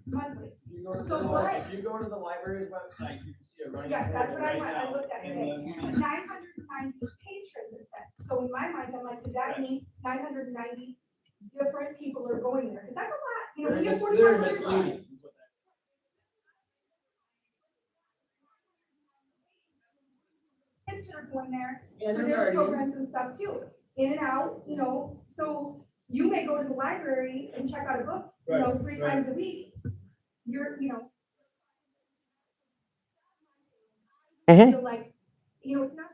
monthly. If you go to the library's website, you can see it right. Yes, that's what I right went, now. I looked at And today. then- 990 patrons it said. So in my mind, I'm like, does that mean 990 different people are going there? Because that's a lot, when you have 40 They're bucks. misleading. is what Kids that are going there that- for their programs and stuff too, in and out, so you may go to the library and check out a book, three Right. times a week. You're, Mhm. feel like, it's not.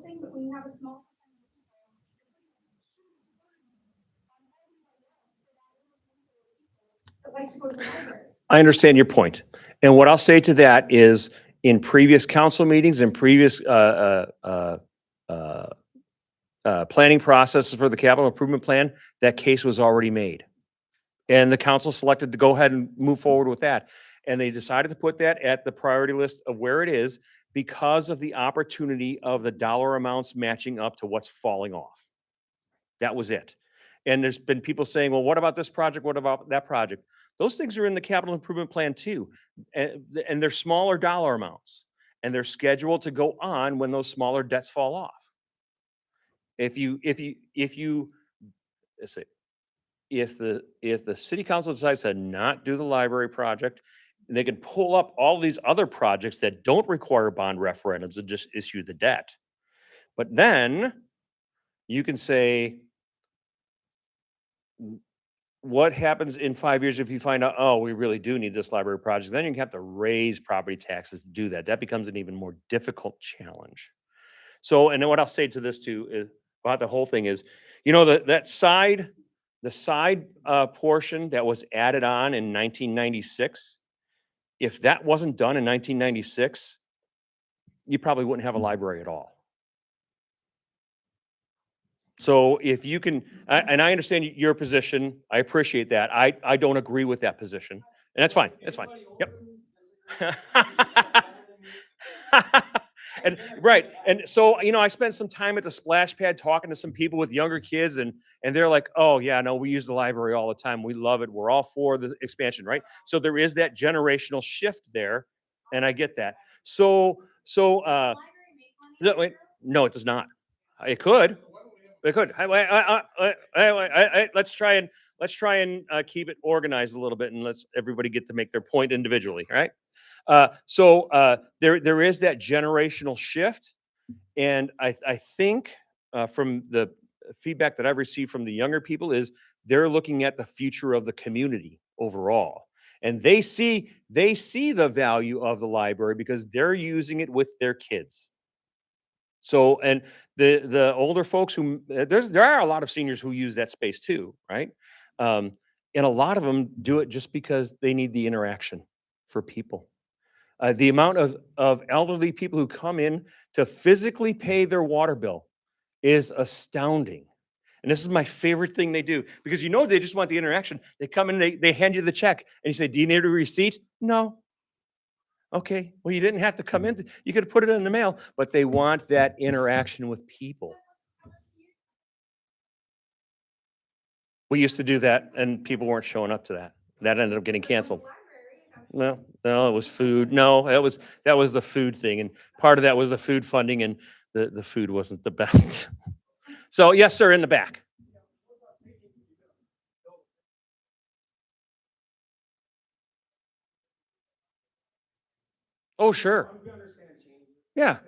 Thing, but when you have a small. That likes to go to the library. I understand your point. And what I'll say to that is in previous council meetings and previous planning processes for the capital improvement plan, that case was already made. And the council selected to go ahead and move forward with that. And they decided to put that at the priority list of where it is because of the opportunity of the dollar amounts matching up to what's falling off. That was it. And there's been people saying, well, what about this project? What about that project? Those things are in the capital improvement plan too. And they're smaller dollar amounts. And they're scheduled to go on when those smaller debts fall off. If let's say, if the city council decides to not do the library project, they can pull up all these other projects that don't require bond referendums and just issue the debt. But then you can say, what happens in 5 years if you find out, oh, we really do need this library project? Then you have to raise property taxes to do that. That becomes an even more difficult challenge. So, and then what I'll say to this too is about the whole thing is, the side portion that was added on in 1996, if that wasn't done in 1996, you probably wouldn't have a library at all. So if you can, and I understand your position, I appreciate that. I don't agree with that position, and that's fine. That's fine. Yep. And right. And so, I spent some time at the splash pad talking to some people with younger kids and they're like, "Oh yeah, no, we use the library all the time. We love it. We're all for the expansion," right? So there is that generational shift there, and I get that. So no, wait, no, it does not. It could. It could. Let's try and keep it organized a little bit, and let's everybody get to make their point individually, right? There is that generational shift, and I think from the feedback that I've received from the younger people is they're looking at the future of the community overall, and they see the value of the library because they're using it with their kids. So, and the older folks who there are a lot of seniors who use that space too, right? Um, and a lot of them do it just because they need the interaction for people. The amount of elderly people who come in to physically pay their water bill is astounding. And this is my favorite thing they do because they just want the interaction. They come in, they hand you the check, and you say, "Do you need a receipt?" "No." "Okay, well, you didn't have to come in. You could have put it in the mail," but they want that interaction with people. We used to do that, and people weren't showing up to that. That ended up getting canceled. No, it was food. No, that was the food thing, and part of that was the food funding, and the food wasn't the best. So yes, sir, in the back. Oh, sure. Yeah.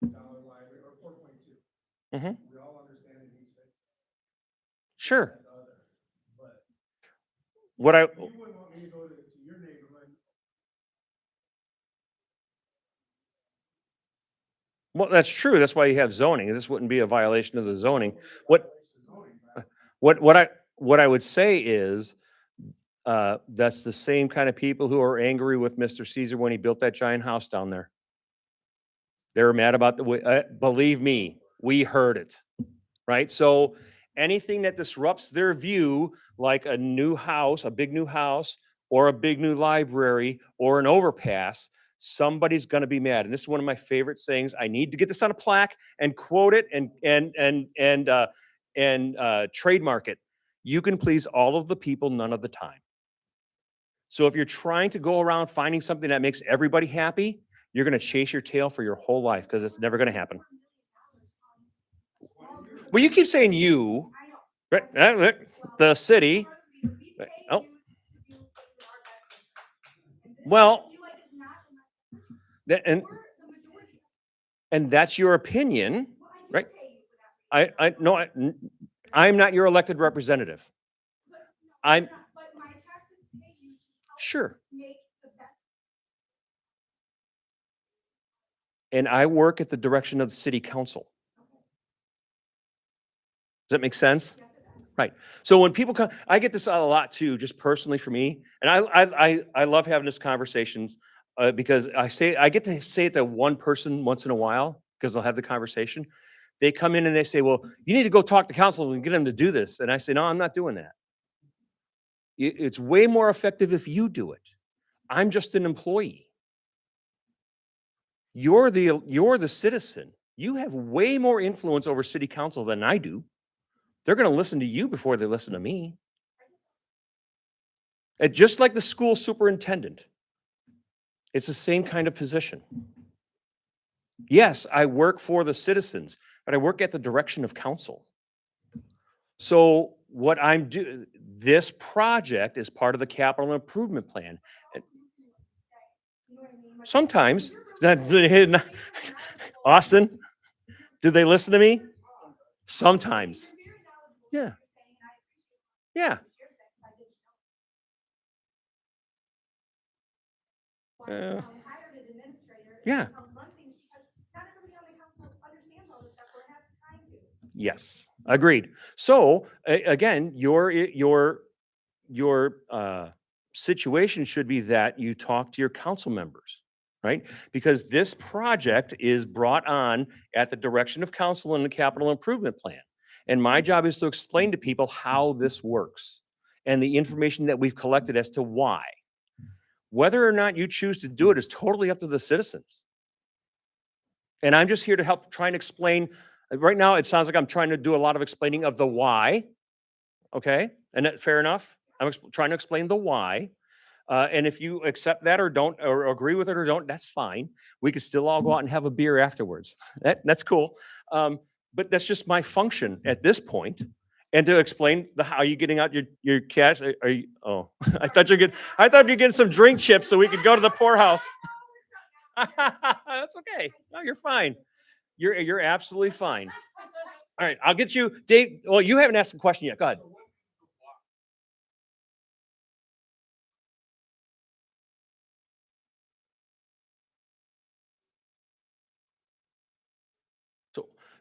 Library, or 4.2. Hmm. We all understand it needs fixed. Sure. But What I you wouldn't want me to go to your neighborhood. Well, that's true. That's why you have zoning. This wouldn't be a violation of the zoning. What what I would say is that's the same kind of people who are angry with Mr. Caesar when he built that giant house down there. They were mad about the way. Believe me, we heard it, right? So anything that disrupts their view, like a new house, a big new house, or a big new library, or an overpass, somebody's going to be mad. And this is one of my favorite sayings. I need to get this on a plaque and quote it and trademark it. You can please all of the people, none of the time. So if you're trying to go around finding something that makes everybody happy, you're going to chase your tail for your whole life because it's never going to happen. Well, you keep saying you, right? The city. Oh, well, and that's your opinion, right? I no, I'm not your elected representative. I'm sure. And I work at the direction of the city council. Does that make sense? Right. So when people come, I get this a lot too, just personally for me, and I love having this conversations because I get to say it to one person once in a while because they'll have the conversation. They come in and they say, "Well, you need to go talk to council and get them to do this," and I say, "No, I'm not doing that. It's way more effective if you do it. I'm just an employee. You're the citizen. You have way more influence over city council than I do. They're going to listen to you before they listen to me." And just like the school superintendent, it's the same kind of position. Yes, I work for the citizens, but I work at the direction of council. So what I'm doing, this project is part of the capital improvement plan. And sometimes, Austin, do they listen to me? Sometimes. Yeah. Yeah. Yeah. Yes, agreed. So again, your situation should be that you talk to your council members, right? Because this project is brought on at the direction of council in the capital improvement plan. And my job is to explain to people how this works and the information that we've collected as to why. Whether or not you choose to do it is totally up to the citizens. And I'm just here to help try and explain. Right now, it sounds like I'm trying to do a lot of explaining of the why. Okay, and that fair enough. I'm trying to explain the why. And if you accept that or don't, or agree with it or don't, that's fine. We could still all go out and have a beer afterwards. That's cool. But that's just my function at this point. And to explain the how you getting out your cash. Are you, oh, I thought you're getting some drink chips so we could go to the poorhouse. That's okay. No, you're fine. You're absolutely fine. All right, I'll get you, Dave. Well, you haven't asked the question yet. Go ahead.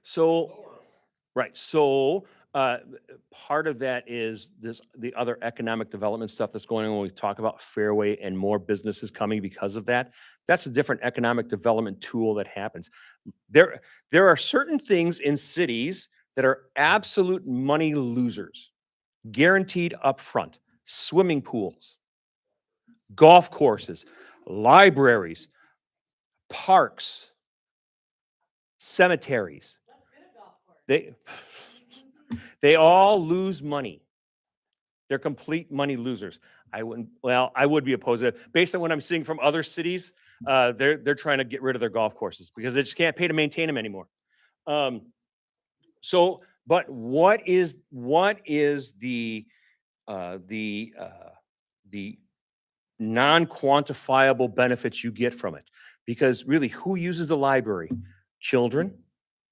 So, right. So, part of that is the other economic development stuff that's going on when we talk about Fairway and more businesses coming because of that. That's a different economic development tool that happens. There are certain things in cities that are absolute money losers, guaranteed upfront. Swimming pools, golf courses, libraries, parks, cemeteries. They all lose money. They're complete money losers. I would be opposed to it. Based on what I'm seeing from other cities, they're trying to get rid of their golf courses because they just can't pay to maintain them anymore. But what is the non-quantifiable benefits you get from it? Because really, who uses the library? Children,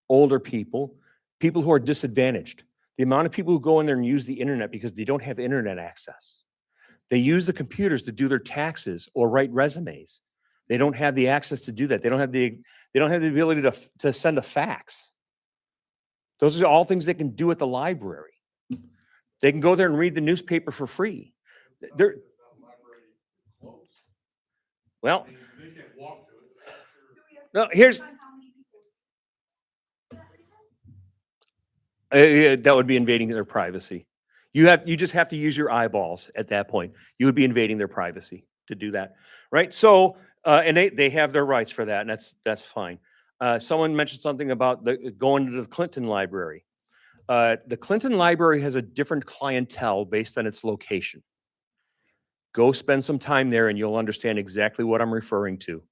older people, people who are disadvantaged. The amount of people who go in there and use the internet because they don't have internet access. They use the computers to do their taxes or write resumes. They don't have the access to do that. They don't have the ability to send a fax. Those are all things they can do at the library. They can go there and read the newspaper for free. They're, well, They can't walk to it. no, here's that would be invading their privacy. You just have to use your eyeballs at that point. You would be invading their privacy to do that, right? So, and they have their rights for that, and that's fine. Someone mentioned something about going to the Clinton Library. The Clinton Library has a different clientele based on its location. Go spend some time there, and you'll understand exactly what I'm referring to.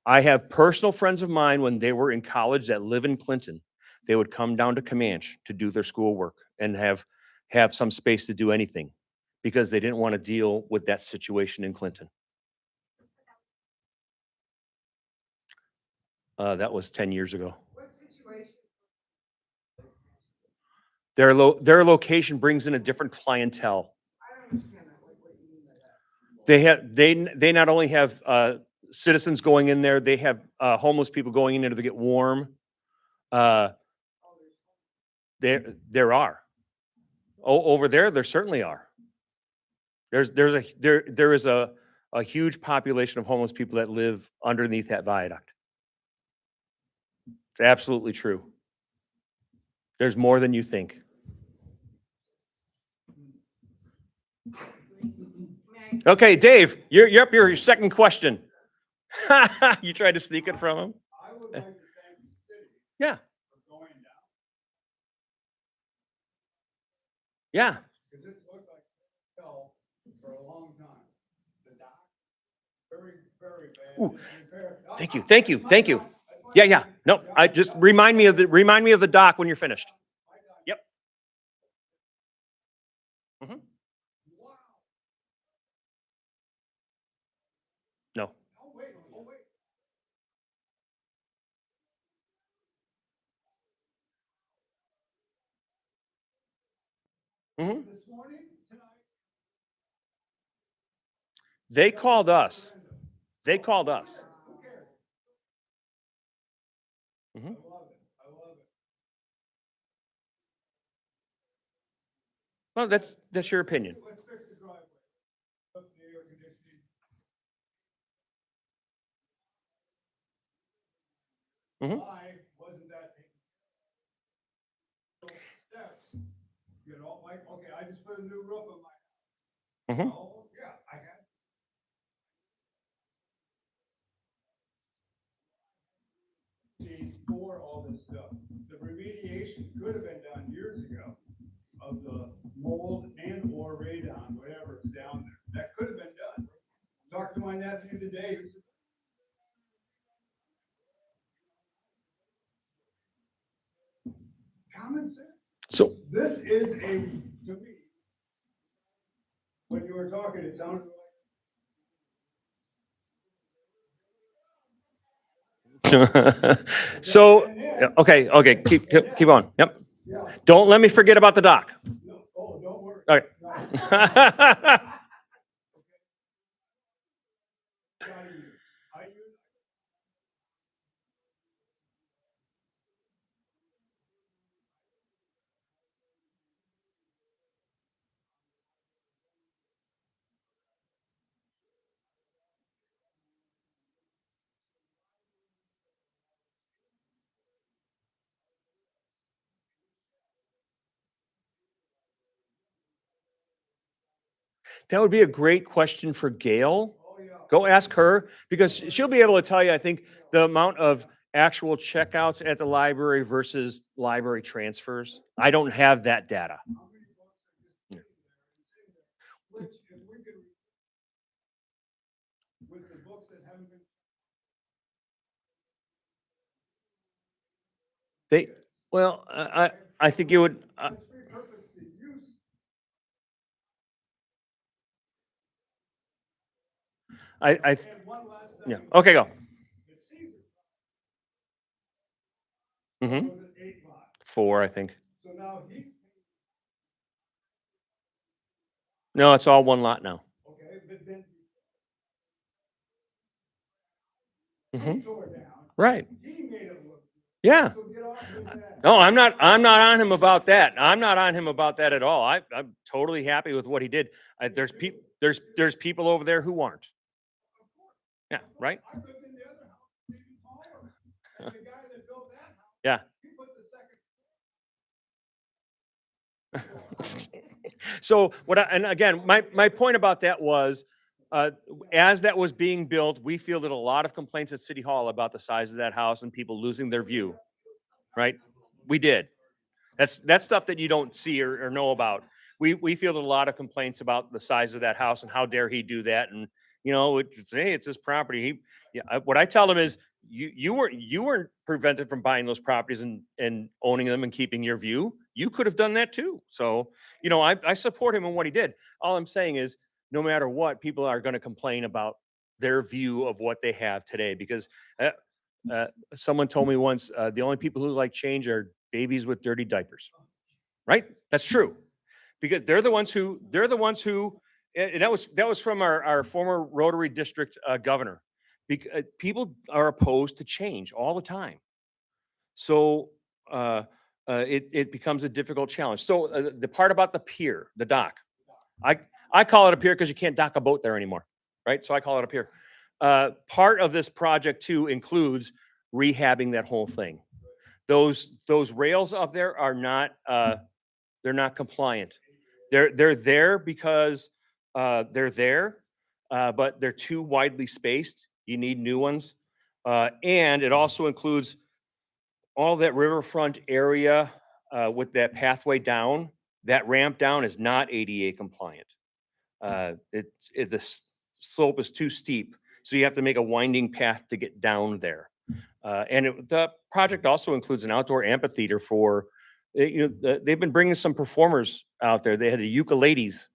I have personal friends of mine when they were in college that live in Clinton. They would come down to Camanche to do their schoolwork and have some space to do anything because they didn't want to deal with that situation in Clinton. That was 10 years ago. What situation? Their location brings in a different clientele. I don't understand that, what you mean by that. They not only have citizens going in there, they have homeless people going in there to get warm. There are. Oh, over there certainly are. There is a huge population of homeless people that live underneath that viaduct. It's absolutely true. There's more than you think. Okay, Dave, you're up your second question. You tried to sneak it from him? I would like to thank the city Yeah, for going down, yeah. because it's looked like hell for a long time. The dock, very, very bad. Ooh, disrepair. thank you. That's my dock. That's my Yeah. dock. No, I just remind me of the dock when you're finished. My dock. Yep. Mhm. Wow. No. Oh, wait, oh, wait. Mhm. This morning, tonight. They called us. They called us. Who cares? Mhm. I love it. I love it. Well, that's your opinion. Let's fix the driveway. Put the air conditioning. Mhm. Why wasn't that taken? You know, like, okay, I just put a new roof on my. Mhm. Oh, yeah, I had. For all this stuff, the remediation could have been done years ago of the mold and or radon, whatever is down there. That could have been done. Talked to my nephew today, who said, common sense. So, This is a, to me, when you were talking, it sounded like. so, okay, keep on. Yep. Yeah, Don't let me forget about the dock. no, oh, don't worry. Okay. No. Gotta use. I use. That would be a great question for Gail. Oh, yeah. Go ask her because she'll be able to tell you, I think, the amount of actual checkouts at the library versus library transfers. I don't have that data. How many books are just sitting there and sitting there? Which, if we could, with the books that haven't been. They, well, I think you would, Let's repurpose the use. I, And one last thing. yeah, okay, go. The Caesar. Hmm. Was it 8 lots? 4, I think. So now he's, No, it's all one lot now. okay, but then Hmm. he tore down. Right. He made it look. Yeah. So get off his ass. No, I'm not on him about that. I'm not on him about that at all. I'm totally happy with what he did. There's people over there who aren't. Yeah, right? I lived in the other house, it's even taller. And the guy that built that house. Yeah. He put the second. So and again, my point about that was, as that was being built, we fielded a lot of complaints at City Hall about the size of that house and people losing their view, right? We did. That's stuff that you don't see or know about. We fielded a lot of complaints about the size of that house and how dare he do that. And hey, it's his property. What I tell him is you weren't prevented from buying those properties and owning them and keeping your view. You could have done that too. So I support him in what he did. All I'm saying is, no matter what, people are going to complain about their view of what they have today because someone told me once the only people who like change are babies with dirty diapers. Right? That's true. Because they're the ones who and that was from our former Rotary District governor. People are opposed to change all the time. So it becomes a difficult challenge. So the part about the pier, the dock, I call it a pier because you can't dock a boat there anymore, right? So I call it a pier. Part of this project too includes rehabbing that whole thing. Those rails up there are not they're not compliant. They're there because they're there, but they're too widely spaced. You need new ones, and it also includes all that riverfront area with that pathway down. That ramp down is not ADA compliant. The slope is too steep, so you have to make a winding path to get down there. The project also includes an outdoor amphitheater for, they've been bringing some performers out there. They had the ukuleles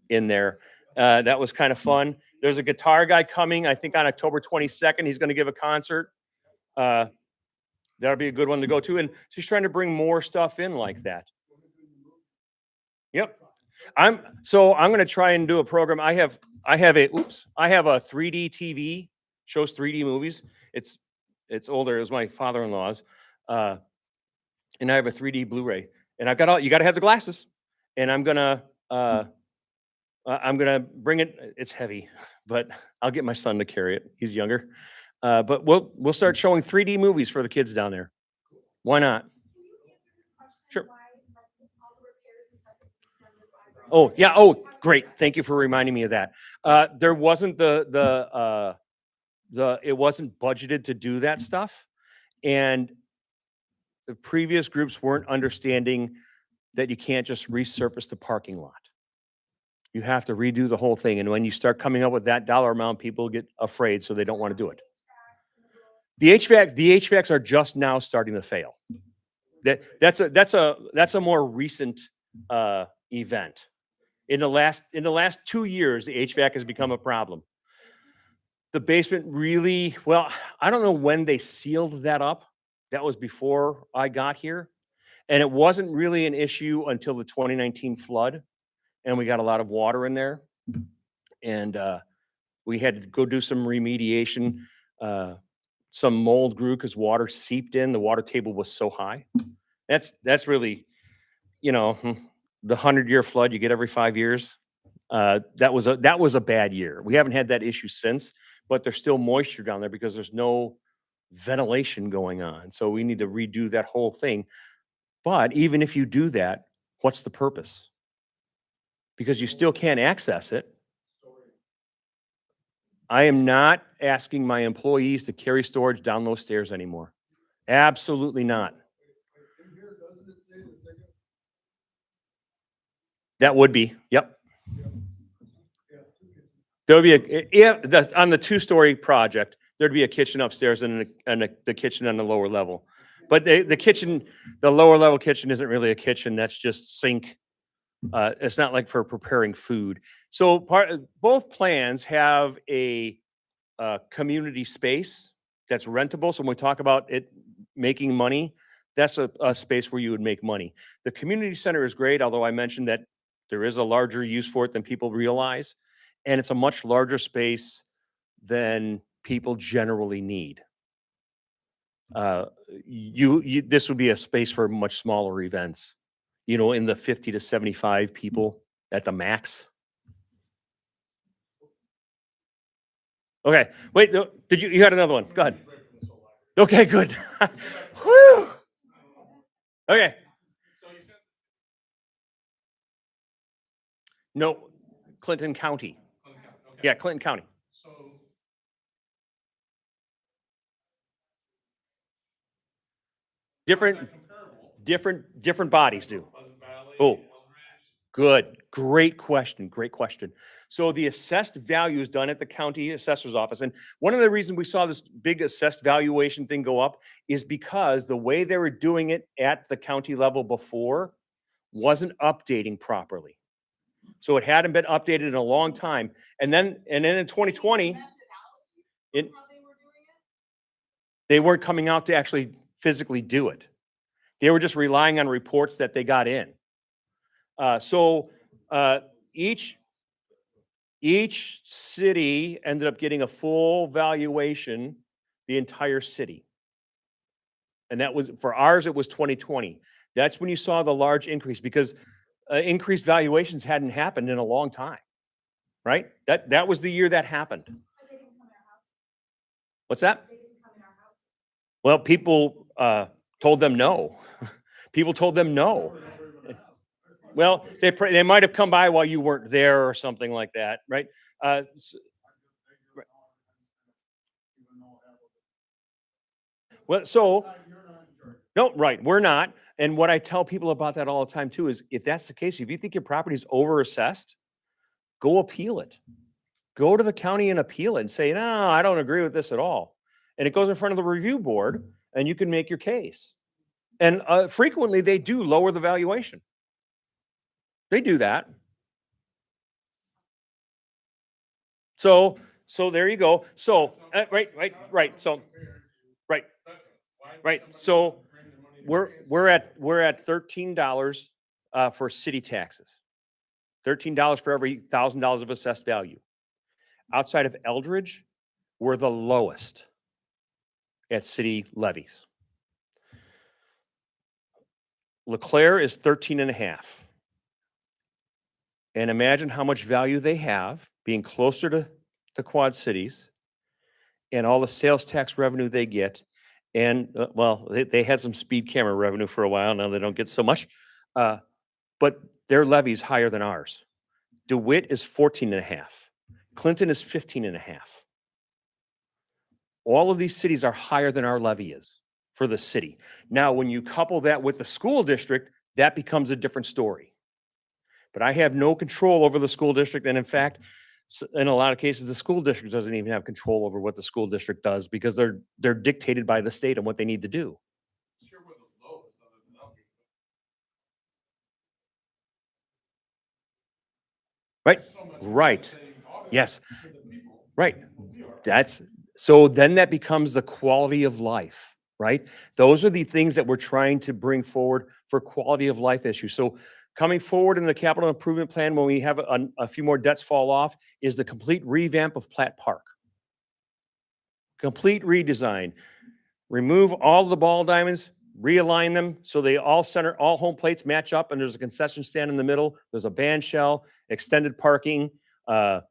in there. That was kind of fun. There's a guitar guy coming, I think on October 22nd. He's going to give a concert. That'll be a good one to go to. And she's trying to bring more stuff in like that. Yep. I'm going to try and do a program. I have a 3D TV, shows 3D movies. It's older. It was my father-in-law's. And I have a 3D Blu-ray. And you got to have the glasses. And I'm gonna bring it. It's heavy, but I'll get my son to carry it. He's younger. But we'll start showing 3D movies for the kids down there. Why not? Can you answer this question? Sure. Why, like, all the repairs and stuff that Oh, yeah, oh, great, thank you for reminding me of that. There wasn't it wasn't budgeted to do that stuff, and the previous groups weren't understanding that you can't just resurface the parking lot. You have to redo the whole thing, and when you start coming up with that dollar amount, people get afraid, so they don't wanna do it. The HVACs are just now starting to fail. That's a more recent, event. In the last 2 years, the HVAC has become a problem. The basement really, well, I don't know when they sealed that up. That was before I got here, and it wasn't really an issue until the 2019 flood, and we got a lot of water in there, and, we had to go do some remediation. Uh, some mold grew because water seeped in. The water table was so high. That's really, you know, the 100-year flood you get every 5 years. That was a bad year. We haven't had that issue since, but there's still moisture down there because there's no ventilation going on. So we need to redo that whole thing. But even if you do that, what's the purpose? Because you still can't access it. I am not asking my employees to carry storage down those stairs anymore. Absolutely not. In here, doesn't it say that they're gonna? That would be, yep. Yeah, two kitchens. There would be on the 2-story project, there'd be a kitchen upstairs and the kitchen on the lower level. But the kitchen, the lower level kitchen isn't really a kitchen. That's just sink. It's not like for preparing food. So both plans have a community space that's rentable. So when we talk about it making money, that's a space where you would make money. The community center is great, although I mentioned that there is a larger use for it than people realize, and it's a much larger space than people generally need. This would be a space for much smaller events, you know, in the 50 to 75 people at the max. Okay, wait, no, you had another one? Go ahead. Okay, good. Whew. Okay. No, Clinton County. Yeah, Clinton County. Different bodies do. Oh, good. Great question. Great question. So the assessed value is done at the county assessor's office. And one of the reasons we saw this big assessed valuation thing go up is because the way they were doing it at the county level before wasn't updating properly. So it hadn't been updated in a long time. And then in 2020, they weren't coming out to actually physically do it. They were just relying on reports that they got in. Each city ended up getting a full valuation, the entire city. And that was, for ours, it was 2020. That's when you saw the large increase because increased valuations hadn't happened in a long time, right? That was the year that happened. But they didn't come in our house. What's that? They didn't come in our house. Well, people told them no. People told them no. Well, they might have come by while you weren't there or something like that, right? Well, so no, right, we're not. And what I tell people about that all the time too is, if that's the case, if you think your property is overassessed, go appeal it. Go to the county and appeal it and say, no, I don't agree with this at all. And it goes in front of the review board, and you can make your case. And frequently, they do lower the valuation. They do that. So there you go. So right. So right. So we're at $13 for city taxes. $13 for every $1,000 of assessed value. Outside of Eldridge, we're the lowest at city levies. LeClaire is 13.5. And imagine how much value they have being closer to the Quad Cities and all the sales tax revenue they get. And well, they had some speed camera revenue for a while. Now they don't get so much. But their levy is higher than ours. DeWitt is 14 and a half. Clinton is 15 and a half. All of these cities are higher than our levy is for the city. Now, when you couple that with the school district, that becomes a different story. But I have no control over the school district. And in fact, in a lot of cases, the school district doesn't even have control over what the school district does because they're dictated by the state and what they need to do. Right, right. Yes, right. So then that becomes the quality of life, right? Those are the things that we're trying to bring forward for quality of life issues. So coming forward in the capital improvement plan, when we have a few more debts fall off, is the complete revamp of Platt Park. Complete redesign. Remove all the ball diamonds, realign them so they all center, all home plates match up, and there's a concession stand in the middle. There's a band shell, extended parking, what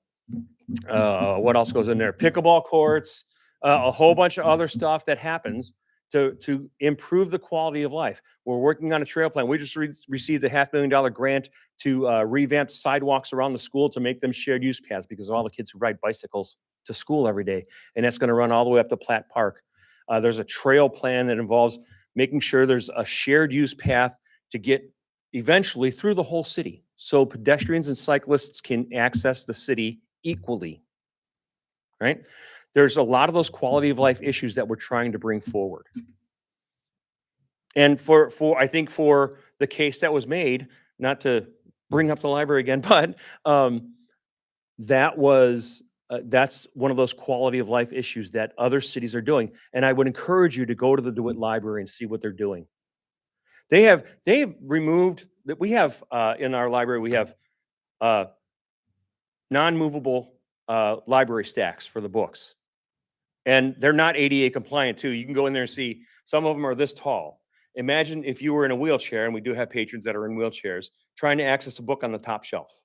else goes in there? Pickleball courts, a whole bunch of other stuff that happens to improve the quality of life. We're working on a trail plan. We just received a $500,000 grant to revamp sidewalks around the school to make them shared use paths because of all the kids who ride bicycles to school every day. And that's going to run all the way up to Platt Park. There's a trail plan that involves making sure there's a shared use path to get eventually through the whole city so pedestrians and cyclists can access the city equally, right? There's a lot of those quality of life issues that we're trying to bring forward. And I think for the case that was made, not to bring up the library again, but that's one of those quality of life issues that other cities are doing. And I would encourage you to go to the DeWitt Library and see what they're doing. They've removed that we have in our library, we have non-movable library stacks for the books. And they're not ADA compliant too. You can go in there and see some of them are this tall. Imagine if you were in a wheelchair, and we do have patrons that are in wheelchairs, trying to access a book on the top shelf.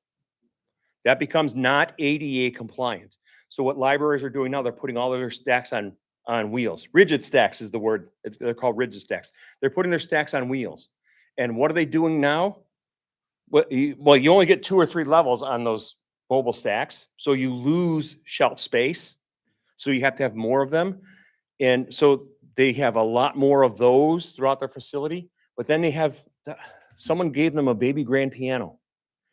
That becomes not ADA compliant. So what libraries are doing now, they're putting all of their stacks on wheels. Rigid stacks is the word. They're called rigid stacks. They're putting their stacks on wheels. And what are they doing now? Well, you only get 2 or 3 levels on those mobile stacks. So you lose shelf space. So you have to have more of them. And so they have a lot more of those throughout their facility. But then they have, someone gave them a baby grand piano.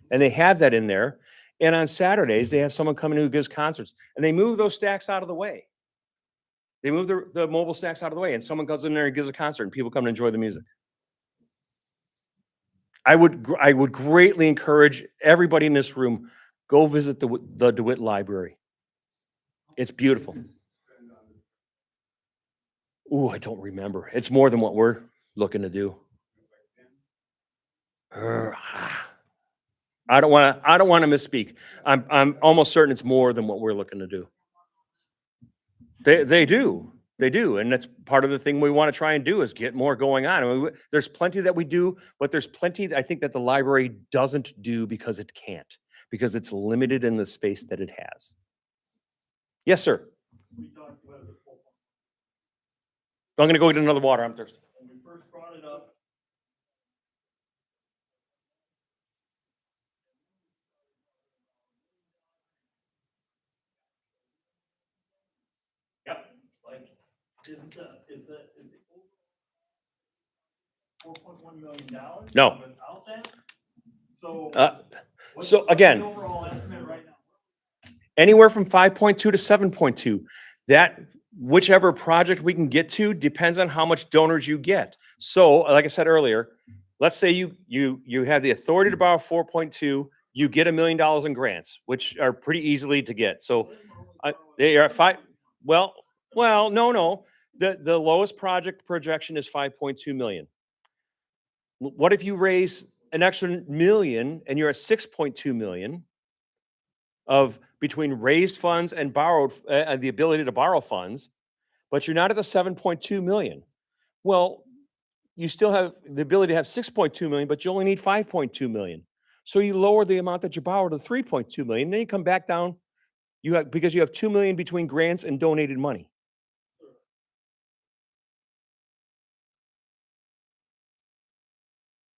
And they have that in there. And on Saturdays, they have someone come in who gives concerts. And they move those stacks out of the way. They move the mobile stacks out of the way. And someone goes in there and gives a concert. And people come and enjoy the music. I would greatly encourage everybody in this room, go visit the DeWitt Library. It's beautiful. Ooh, I don't remember. It's more than what we're looking to do. I don't want to misspeak. I'm almost certain it's more than what we're looking to do. They do. And that's part of the thing we want to try and do is get more going on. I mean, there's plenty that we do, but there's plenty I think that the library doesn't do because it can't, because it's limited in the space that it has. Yes, sir. We talked about it. I'm going to go get another water. I'm thirsty. When we first brought it up. Yep, like, is the $4.1 million? No. Without that? So. what's So again, the overall estimate right now? anywhere from 5.2 to 7.2. That whichever project we can get to depends on how much donors you get. So, like I said earlier, let's say you have the authority to borrow 4.2, you get $1 million in grants, which are pretty easily to get. So they are at 5. Well, no. The lowest project projection is 5.2 million. What if you raise an extra million and you're at 6.2 million of between raised funds and borrowed the ability to borrow funds, but you're not at the 7.2 million. Well, you still have the ability to have 6.2 million, but you only need 5.2 million. So you lower the amount that you borrow to 3.2 million. Then you come back down. Because you have 2 million between grants and donated money.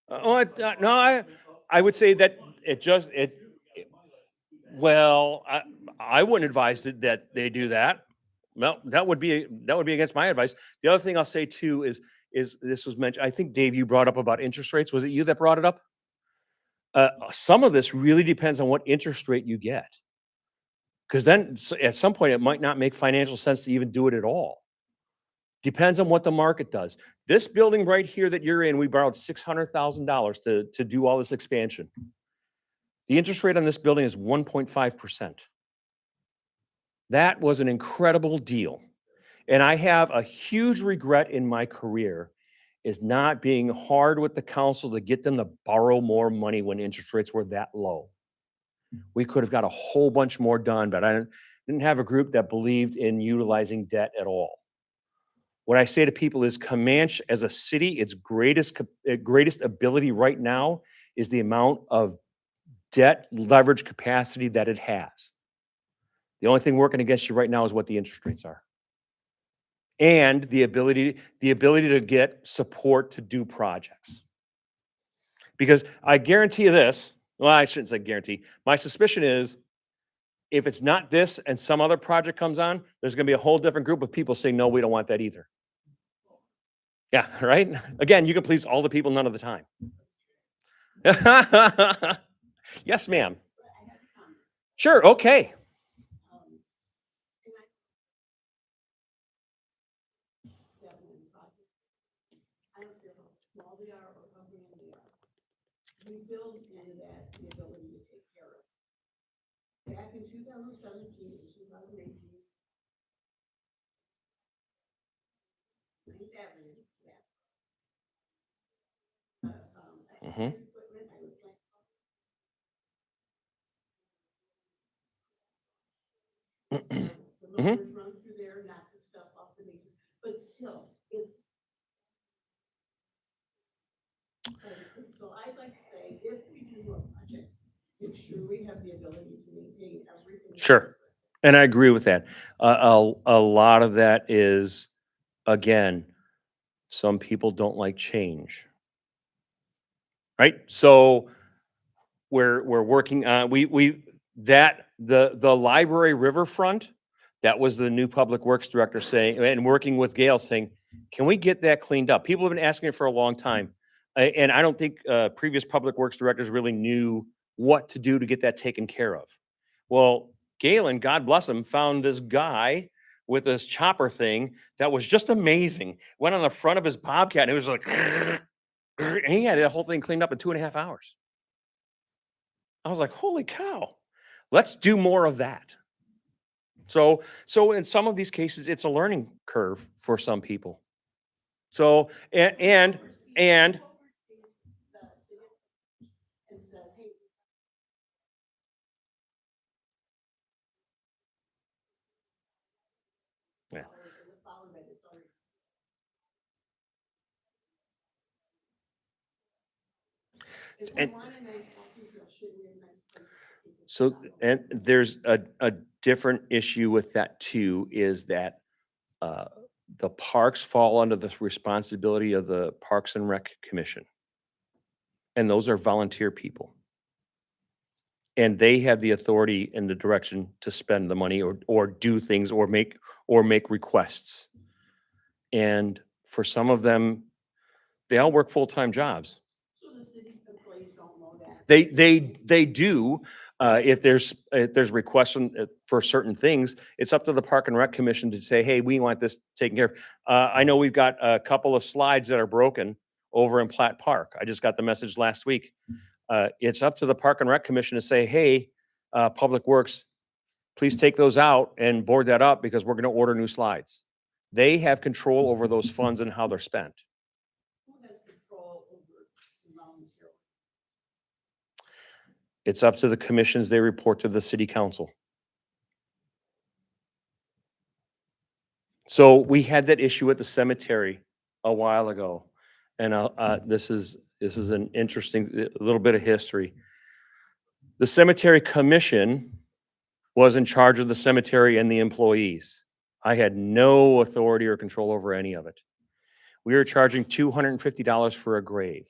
No, I would say that well, I wouldn't advise that they do that. Well, that would be against my advice. The other thing I'll say too is this was mentioned. I think Dave, you brought up about interest rates. Was it you that brought it up? Some of this really depends on what interest rate you get, because then at some point it might not make financial sense to even do it at all. Depends on what the market does. This building right here that you're in, we borrowed $600,000 to do all this expansion. The interest rate on this building is 1.5%. That was an incredible deal. And I have a huge regret in my career is not being hard with the council to get them to borrow more money when interest rates were that low. We could have got a whole bunch more done, but I didn't have a group that believed in utilizing debt at all. What I say to people is Camanche as a city, its greatest ability right now is the amount of debt leverage capacity that it has. The only thing working against you right now is what the interest rates are. And the ability to get support to do projects. Because I guarantee you this, well, I shouldn't say guarantee. My suspicion is if it's not this and some other project comes on, there's going to be a whole different group of people saying, no, we don't want that either. Yeah, right? Again, you can please all the people none of the time. Yes, ma'am. Sure, okay. I don't care how small they are or how grand they are. We build into that the ability to take care of. Back in 2017 and 2018. Ninth Avenue, yeah. Mhm. Equipment, I would plant. The motors run through there, knock the stuff off the bases, but still, it's. So I'd like to say, if we do more projects, make sure we have the ability to maintain everything. Sure. And I agree with that. A lot of that is, again, some people don't like change. Right? So we're working on the library riverfront, that was the new public works director saying, and working with Gail saying, can we get that cleaned up? People have been asking it for a long time. And I don't think previous public works directors really knew what to do to get that taken care of. Well, Galen, God bless him, found this guy with this chopper thing that was just amazing. Went on the front of his Bobcat and it was like, and he had the whole thing cleaned up in 2.5 hours. I was like, holy cow, let's do more of that. So in some of these cases, it's a learning curve for some people. So, and And says, hey. Yeah. And the following that it's already. And- want a nice walking trail, should we have nice places for people to So, stop? and there's a different issue with that too, is that the parks fall under the responsibility of the Parks and Rec Commission. And those are volunteer people. And they have the authority and the direction to spend the money or do things or make requests. And for some of them, they all work full-time jobs. So the city employees don't know that. They do. If there's requests for certain things, it's up to the Park and Rec Commission to say, hey, we want this taken care of. I know we've got a couple of slides that are broken over in Platt Park. I just got the message last week. It's up to the Park and Rec Commission to say, hey, Public Works, please take those out and board that up because we're going to order new slides. They have control over those funds and how they're spent. Who has control over the volunteer? It's up to the commissions. They report to the city council. So we had that issue at the cemetery a while ago. And this is an interesting little bit of history. The cemetery commission was in charge of the cemetery and the employees. I had no authority or control over any of it. We were charging $250 for a grave.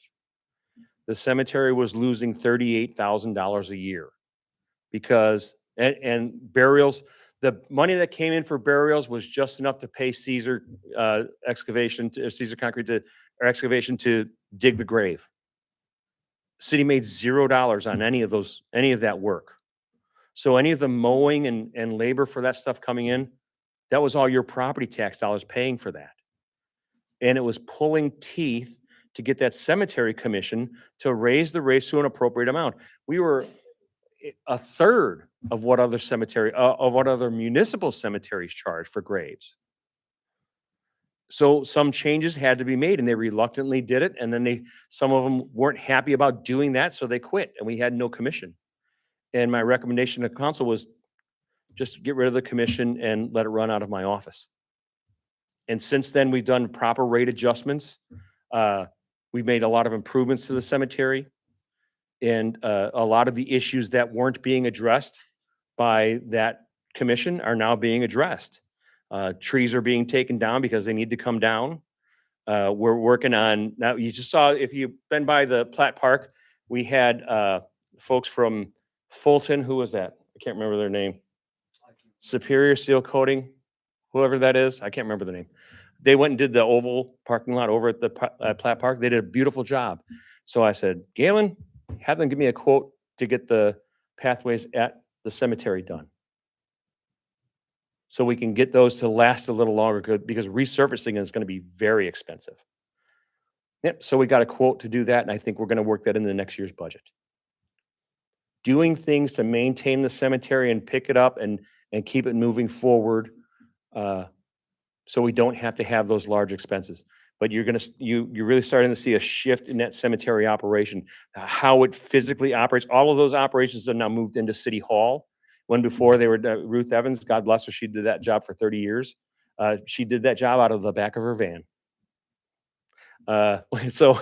the cemetery was losing $38,000 a year because, and burials, the money that came in for burials was just enough to pay Caesar excavation, to Caesar Concrete to, or excavation to dig the grave. City made $0 on any of those, any of that work. So any of the mowing and labor for that stuff coming in, that was all your property tax dollars paying for that. And it was pulling teeth to get that cemetery commission to raise the rates to an appropriate amount. We were a third of what other cemetery, of what other municipal cemeteries charge for graves. So some changes had to be made and they reluctantly did it. And then some of them weren't happy about doing that. So they quit and we had no commission. And my recommendation to council was just get rid of the commission and let it run out of my office. And since then, we've done proper rate adjustments. We've made a lot of improvements to the cemetery. And a lot of the issues that weren't being addressed by that commission are now being addressed. Trees are being taken down because they need to come down. We're working on, now you just saw, if you've been by the Platt Park, we had folks from Fulton, who was that? I can't remember their name. Superior Seal Coating, whoever that is, I can't remember the name. They went and did the oval parking lot over at the Platt Park. They did a beautiful job. So I said, Galen, have them give me a quote to get the pathways at the cemetery done. So we can get those to last a little longer because resurfacing is going to be very expensive. Yep, so we got a quote to do that, and I think we're going to work that into the next year's budget. Doing things to maintain the cemetery and pick it up and keep it moving forward, so we don't have to have those large expenses. But you're really starting to see a shift in that cemetery operation, how it physically operates. All of those operations are now moved into City Hall. When before they were, Ruth Evans, God bless her, she did that job for 30 years. She did that job out of the back of her van. So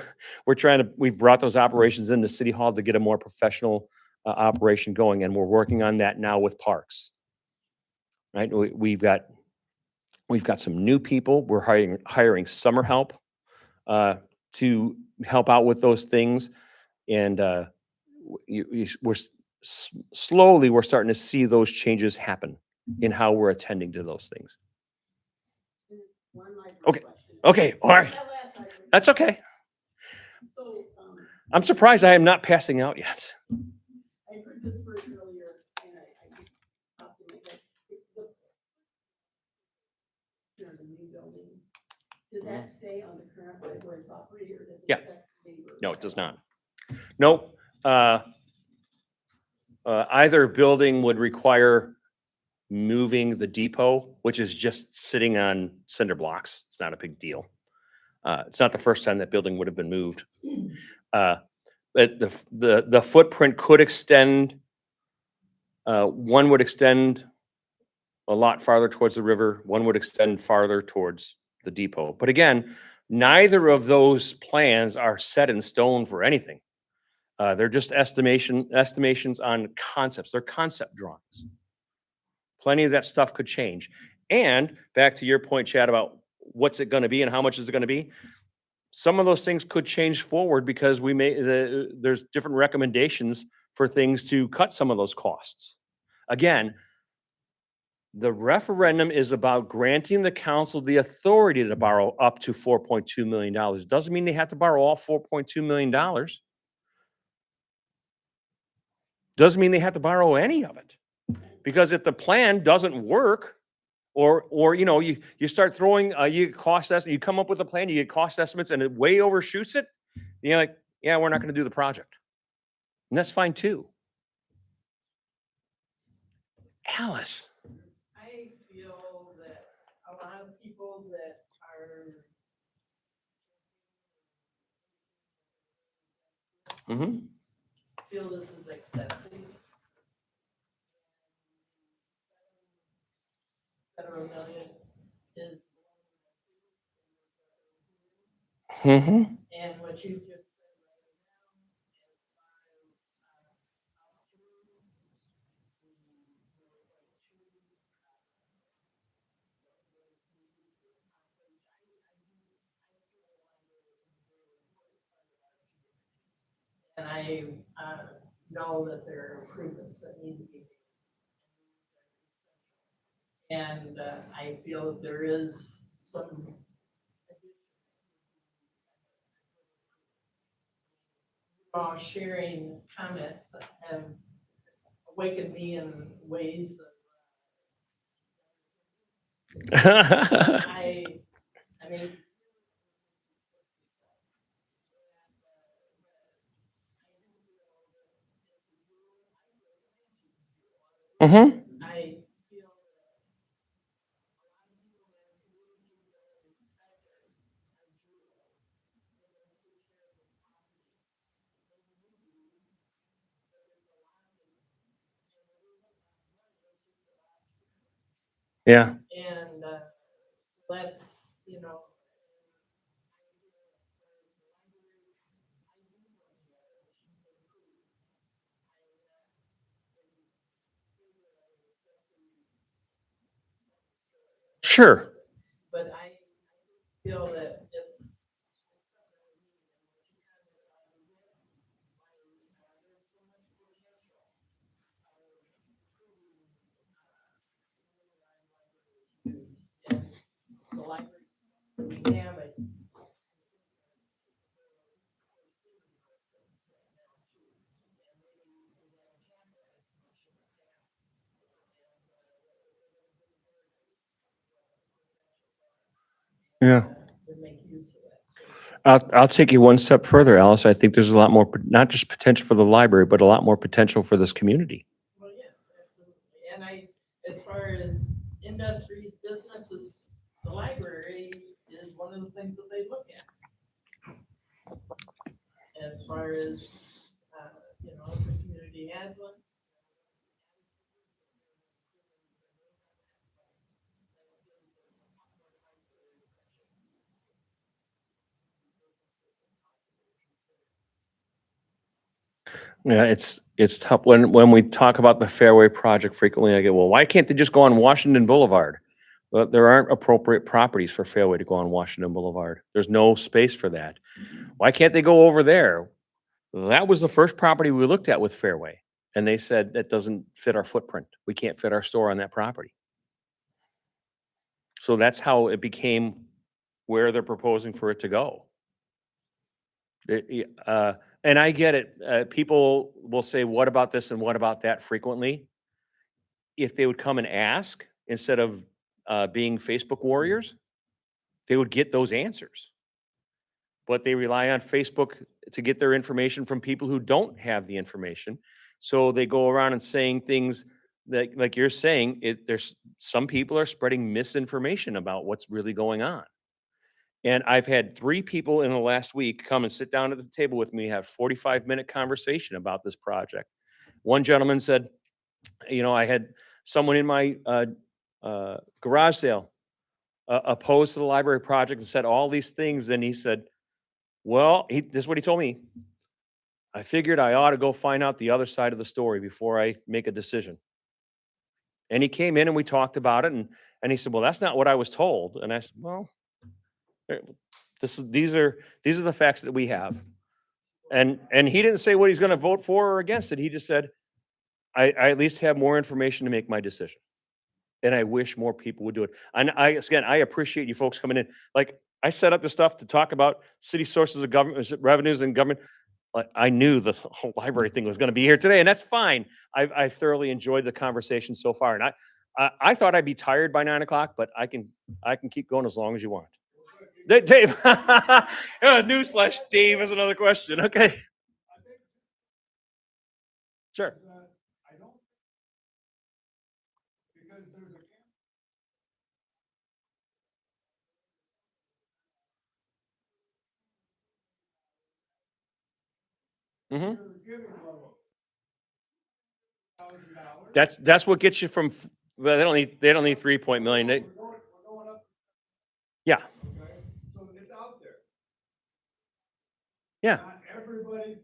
we've brought those operations into City Hall to get a more professional operation going, and we're working on that now with parks. Right, we've got some new people. We're hiring summer help to help out with those things, and we're starting to see those changes happen in how we're attending to those things. One micro Okay. question. Okay, all right, That last micro- that's okay. So, I'm surprised I am not passing out yet. I heard this word earlier, and I just popped in my head. The new building, does that stay on the current library property, or does it Yeah. affect neighbors? No, it does not. Nope. Either building would require moving the depot, which is just sitting on cinder blocks. It's not a big deal. It's not the first time that building would have been moved. But the footprint could extend. One would extend a lot farther towards the river. One would extend farther towards the depot. But again, neither of those plans are set in stone for anything. They're just estimations on concepts. They're concept drawings. Plenty of that stuff could change. And back to your point, Chad, about what's it going to be and how much is it going to be? Some of those things could change forward because there's different recommendations for things to cut some of those costs. Again, the referendum is about granting the council the authority to borrow up to $4.2 million. It doesn't mean they have to borrow all $4.2 million. Doesn't mean they have to borrow any of it. Because if the plan doesn't work, or you start throwing you cost estimate, you come up with a plan, you get cost estimates, and it way overshoots it, you're like, yeah, we're not going to do the project, and that's fine too. Alice, I feel that a lot of people that are Mhm. feel this is excessive. Federal million is. Mhm. And what you just said right now, as far as, I, know that there are improvements that need to be made. And, I feel that there is some sharing comments that have awakened me in ways that I mean. Mm-hmm. I feel Yeah. and, that's, you know. Sure. But I feel that it's. And the library, we have it. Yeah. To make use of that. So, I'll take you one step further, Alice. I think there's a lot more, not just potential for the library, but a lot more potential for this community. well, yes, absolutely. And I, as far as industries, businesses, the library is one of the things that they look at. As far as, you know, if the community has one. Yeah, it's tough. When we talk about the Fairway project frequently, I get, well, why can't they just go on Washington Boulevard? Well, there aren't appropriate properties for Fairway to go on Washington Boulevard. There's no space for that. Why can't they go over there? That was the first property we looked at with Fairway, and they said that doesn't fit our footprint. We can't fit our store on that property. So that's how it became where they're proposing for it to go. And I get it. People will say, what about this and what about that frequently? If they would come and ask instead of being Facebook warriors, they would get those answers. But they rely on Facebook to get their information from people who don't have the information. So they go around and saying things that, like you're saying, there's some people are spreading misinformation about what's really going on. And I've had 3 people in the last week come and sit down at the table with me, have 45-minute conversation about this project. One gentleman said, you know, I had someone in my garage sale opposed to the library project and said all these things. And he said, well, this is what he told me. I figured I ought to go find out the other side of the story before I make a decision. And he came in and we talked about it. And he said, well, that's not what I was told. And I said, well, these are the facts that we have. And he didn't say what he's going to vote for or against it. He just said, I at least have more information to make my decision. And I wish more people would do it. And I appreciate you folks coming in. Like, I set up the stuff to talk about city sources of government revenues and government. Like, I knew the whole library thing was going to be here today, and that's fine. I thoroughly enjoyed the conversation so far, and I thought I'd be tired by 9 o'clock, but I can keep going as long as you want. Dave, newsflash, Dave is another question. Okay, sure. I don't, because there's a. Hmm. You're giving level. $1,000. That's what gets you from. Well, they don't need 3 million. We're going up, Yeah, okay? So it's out there. yeah. Not everybody's.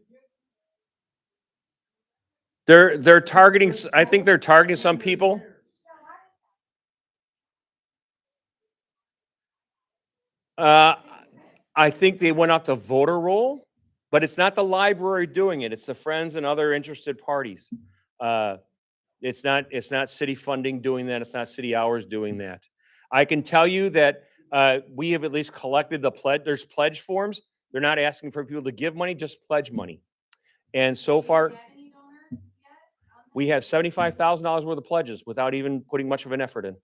They're targeting. I think they're targeting some people. Uh, I think they went off the voter roll, But it's not the library doing it. It's the friends and other interested parties. It's not city funding doing that. It's not city hours doing that. I can tell you that we have at least collected the pledge. There's pledge forms. They're not asking for people to give money, just pledge money. And so far, Get any donors yet? on we this? have $75,000 worth of pledges without even putting much of an effort in.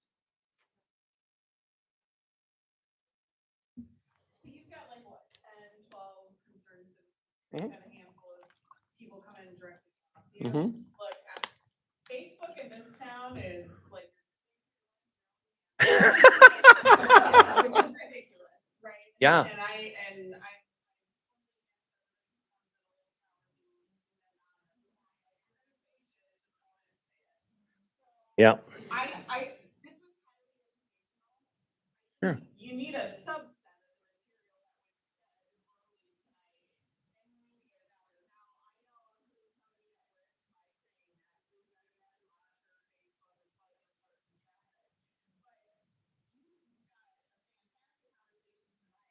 So you've got like what, 10, 12 concerned citizens, Mhm. you've got a handful of people come in directly to talk to you. Mhm. Look, Facebook in this town is like. Which is ridiculous, right? Yeah. And I. Yeah. This was. Sure. You need a subset of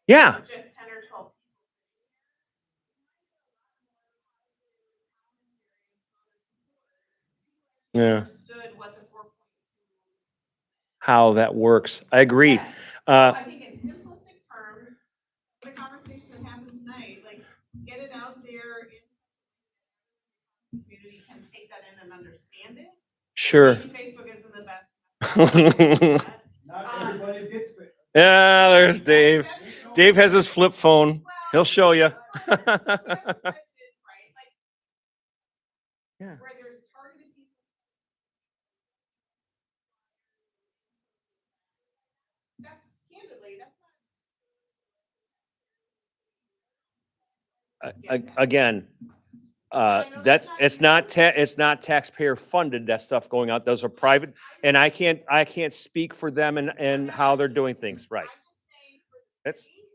Yeah. just 10 or 12 people. Yeah. Understood what the 4.2. How that works. I agree. Yeah. So Uh, I think in simplistic terms, the conversation that happened tonight, like, get it out there. In the community can take that in and understand it. Sure. Maybe Facebook isn't the best. Not everybody gets it. Yeah, there's Dave. That's- Dave has his flip phone. Well, He'll show you. whoever said it is, right? Like, Yeah. where there's targeted people. That's candidly, that's not. Again, it's not taxpayer funded, that stuff going out. Those are private, and I can't speak for them and how they're doing things, right? I'm just saying for the It's, city and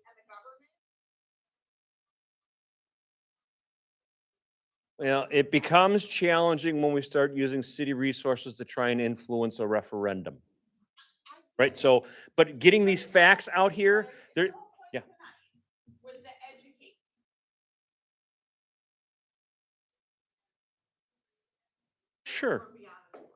the government. it becomes challenging when we start using city resources to try and influence a referendum, right? So, but getting these facts out here, there, yeah. Was to educate. Sure. Or be honest.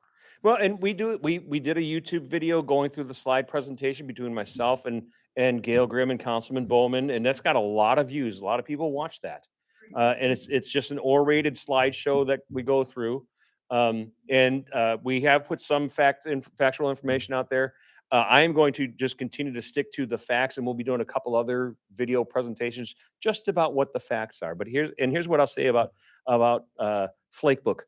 Well, and we did a YouTube video going through the slide presentation between myself and Gail Grimm and Councilman Bowman, and that's got a lot of views. A lot of people watch that, and it's just an orated slideshow that we go through, and we have put some factual information out there. I am going to just continue to stick to the facts, and we'll be doing a couple other video presentations just about what the facts are. But here's what I'll say about Flakebook.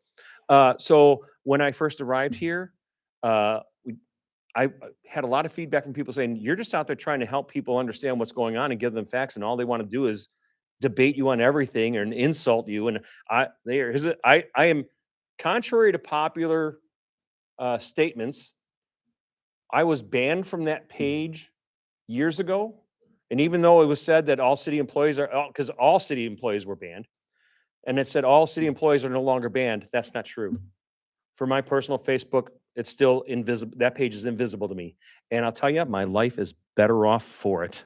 So when I first arrived here, I had a lot of feedback from people saying, you're just out there trying to help people understand what's going on and give them facts, and all they want to do is debate you on everything and insult you. And I am, contrary to popular statements, I was banned from that page years ago. And even though it was said that all city employees because all city employees were banned, and it said all city employees are no longer banned, that's not true. For my personal Facebook, it's still invisible. That page is invisible to me. And I'll tell you, my life is better off for it,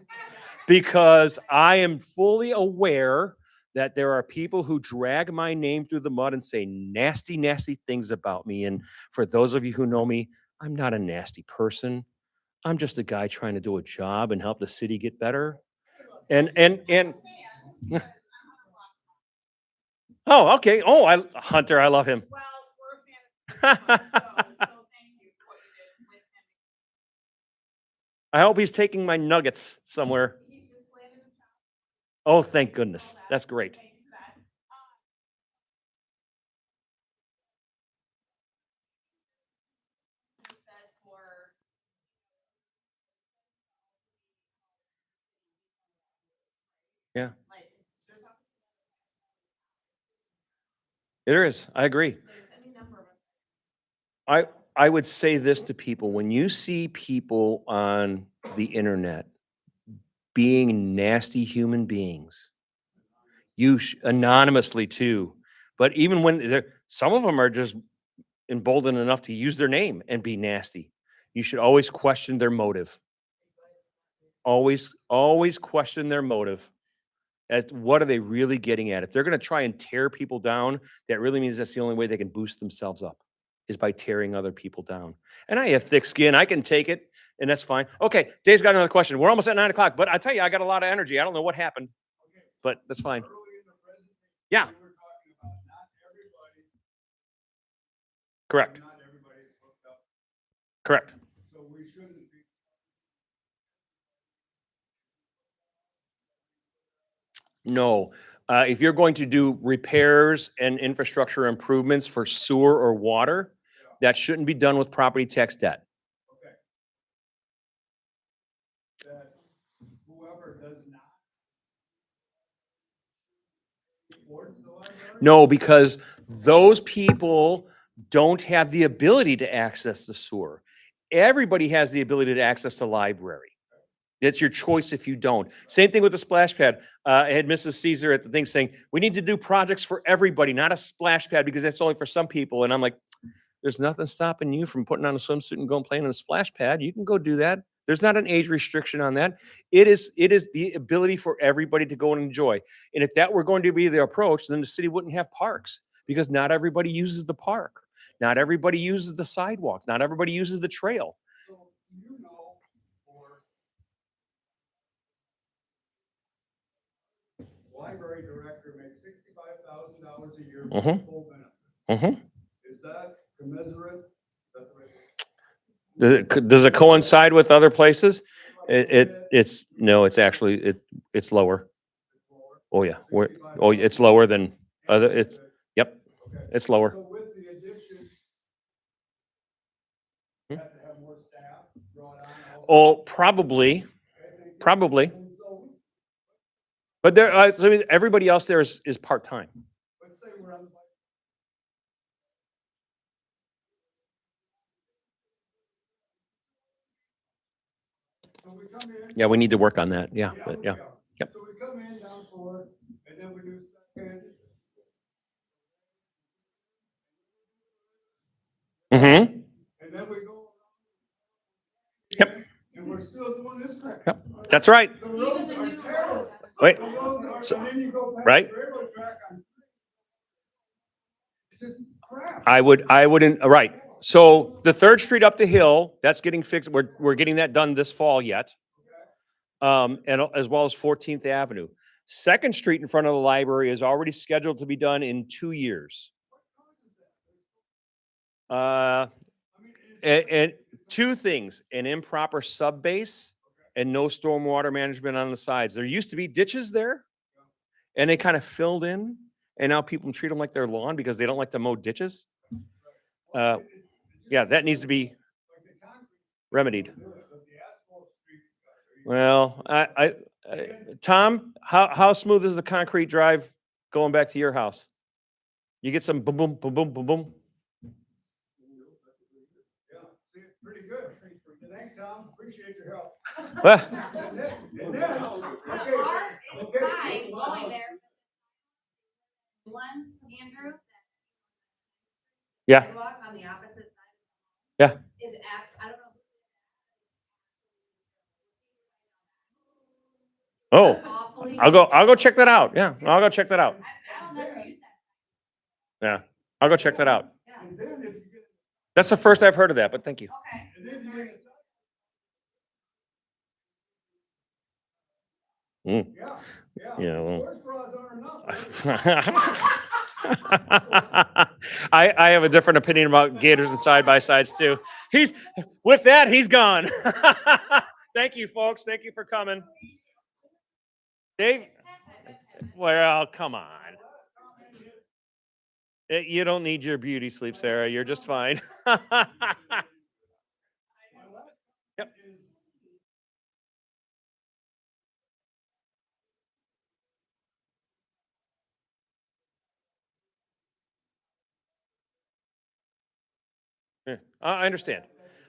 because I am fully aware that there are people who drag my name through the mud and say nasty, nasty things about me. And for those of you who know me, I'm not a nasty person. I'm just a guy trying to do a job and help the city get better. And oh, okay. Oh, Hunter, I love him. Well, we're a fan of. So thank you for what you did with him. I hope he's taking my nuggets somewhere. He just landed a job. Oh, thank goodness. That's great. Thank you for that. Said for. Yeah. Like, there's There is. I agree. any number of. I would say this to people: when you see people on the internet being nasty human beings, anonymously too, but even when some of them are just emboldened enough to use their name and be nasty, you should always question their motive. Always question their motive. What are they really getting at? If they're gonna try and tear people down, that really means that's the only way they can boost themselves up, is by tearing other people down. And I have thick skin, I can take it, and that's fine. Okay, Dave's got another question. We're almost at 9 o'clock, but I tell you, I got a lot of energy. I don't know what happened, but that's fine. Early in the presentation, Yeah. we were talking about not everybody, Correct, not everybody is hooked up, correct. so we shouldn't be. No. If you're going to do repairs and infrastructure improvements for sewer or water, that shouldn't be done with property tax debt. Okay. That whoever does not. Towards the library? No, because those people don't have the ability to access the sewer. Everybody has the ability to access the library. It's your choice if you don't. Same thing with the splash pad. I had Mrs. Caesar at the thing saying, we need to do projects for everybody, not a splash pad because that's only for some people. And I'm like, there's nothing stopping you from putting on a swimsuit and going playing on the splash pad. You can go do that. There's not an age restriction on that. It is the ability for everybody to go and enjoy. And if that were going to be the approach, then the city wouldn't have parks because not everybody uses the park. Not everybody uses the sidewalk. Not everybody uses the trail. So, you know, for library director makes $65,000 a year for Mhm. full benefit. Mhm. Is that commensurate? Is that the right- Does it coincide with other places? It's no, it's actually it's lower. Oh yeah, it's lower than other. Yep, Okay. it's lower. So with the addition, Hmm? have to have more staff brought on also? Oh, probably, probably. And so, But there, I mean, everybody else there is part time. let's say we're on the. So we come in. Yeah, we need to work on that. Yeah, Yeah, but we yeah. are. Yep. So we come in down floor, and then we do second. Mm-hmm. And then we go. Yep. And we're still doing this crap. Yep. That's right. The roads are terrible. Wait. The roads are, So- and then you go past right. the railroad track on. It's just crap. I wouldn't, right. So the 3rd Street up the hill, that's getting fixed. We're getting that done this fall yet. And as well as 14th Avenue. 2nd Street in front of the library is already scheduled to be done in 2 years. And 2 things, an improper sub base and no stormwater management on the sides. There used to be ditches there and they kind of filled in and now people treat them like their lawn because they don't like to mow ditches. Yeah, that needs to be remedied. Well, Tom, how smooth is the concrete drive going back to your house? You get some boom, boom, boom, boom, boom, boom. Yeah, see, pretty good. Thanks, Tom. Appreciate your help. Well, And then, okay, It's okay. fine going there. One, Andrew. Yeah. Sidewalk on the opposite side. Yeah. Is I don't know. Oh, Awfully. I'll go check that out. Yeah, I'll go check that out. I'll never use that. Yeah, I'll go check that out. And then if you get, That's the first I've heard of that, but thank you. Okay. and then you get. Mm. Yeah, yeah. Yeah, well. Sports bras aren't enough. I have a different opinion about gators and side by sides too. He's gone. Thank you, folks. Thank you for coming. Dave, well, come on. You don't need your beauty sleep, Sarah. You're just fine. Yep. Yeah, I understand.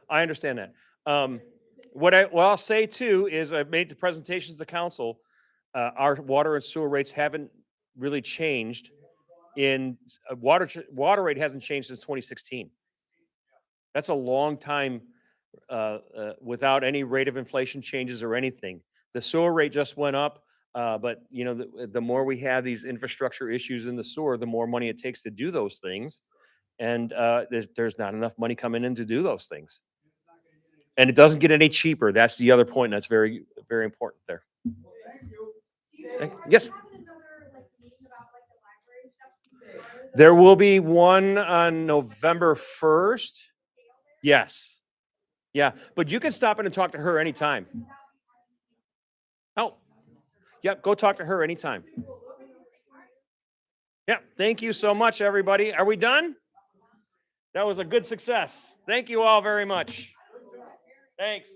I understand that. What I'll say too is I've made the presentations to council. Our water and sewer rates haven't really changed. Water rate hasn't changed since 2016. That's a long time without any rate of inflation changes or anything. The sewer rate just went up. But you know, the more we have these infrastructure issues in the sewer, the more money it takes to do those things. And there's not enough money coming in to do those things. And it doesn't get any cheaper. That's the other point. That's very, very important there. Well, thank you. Do you, Thank- are yes. you having another, like, meeting about, like, the library stuff? before the- There will be one on November 1st. Yes. Yeah, but you can stop in and talk to her anytime. Oh, yep, go talk to her anytime. Yeah, thank you so much, everybody. Are we done? That was a good success. Thank you all very much. Thanks.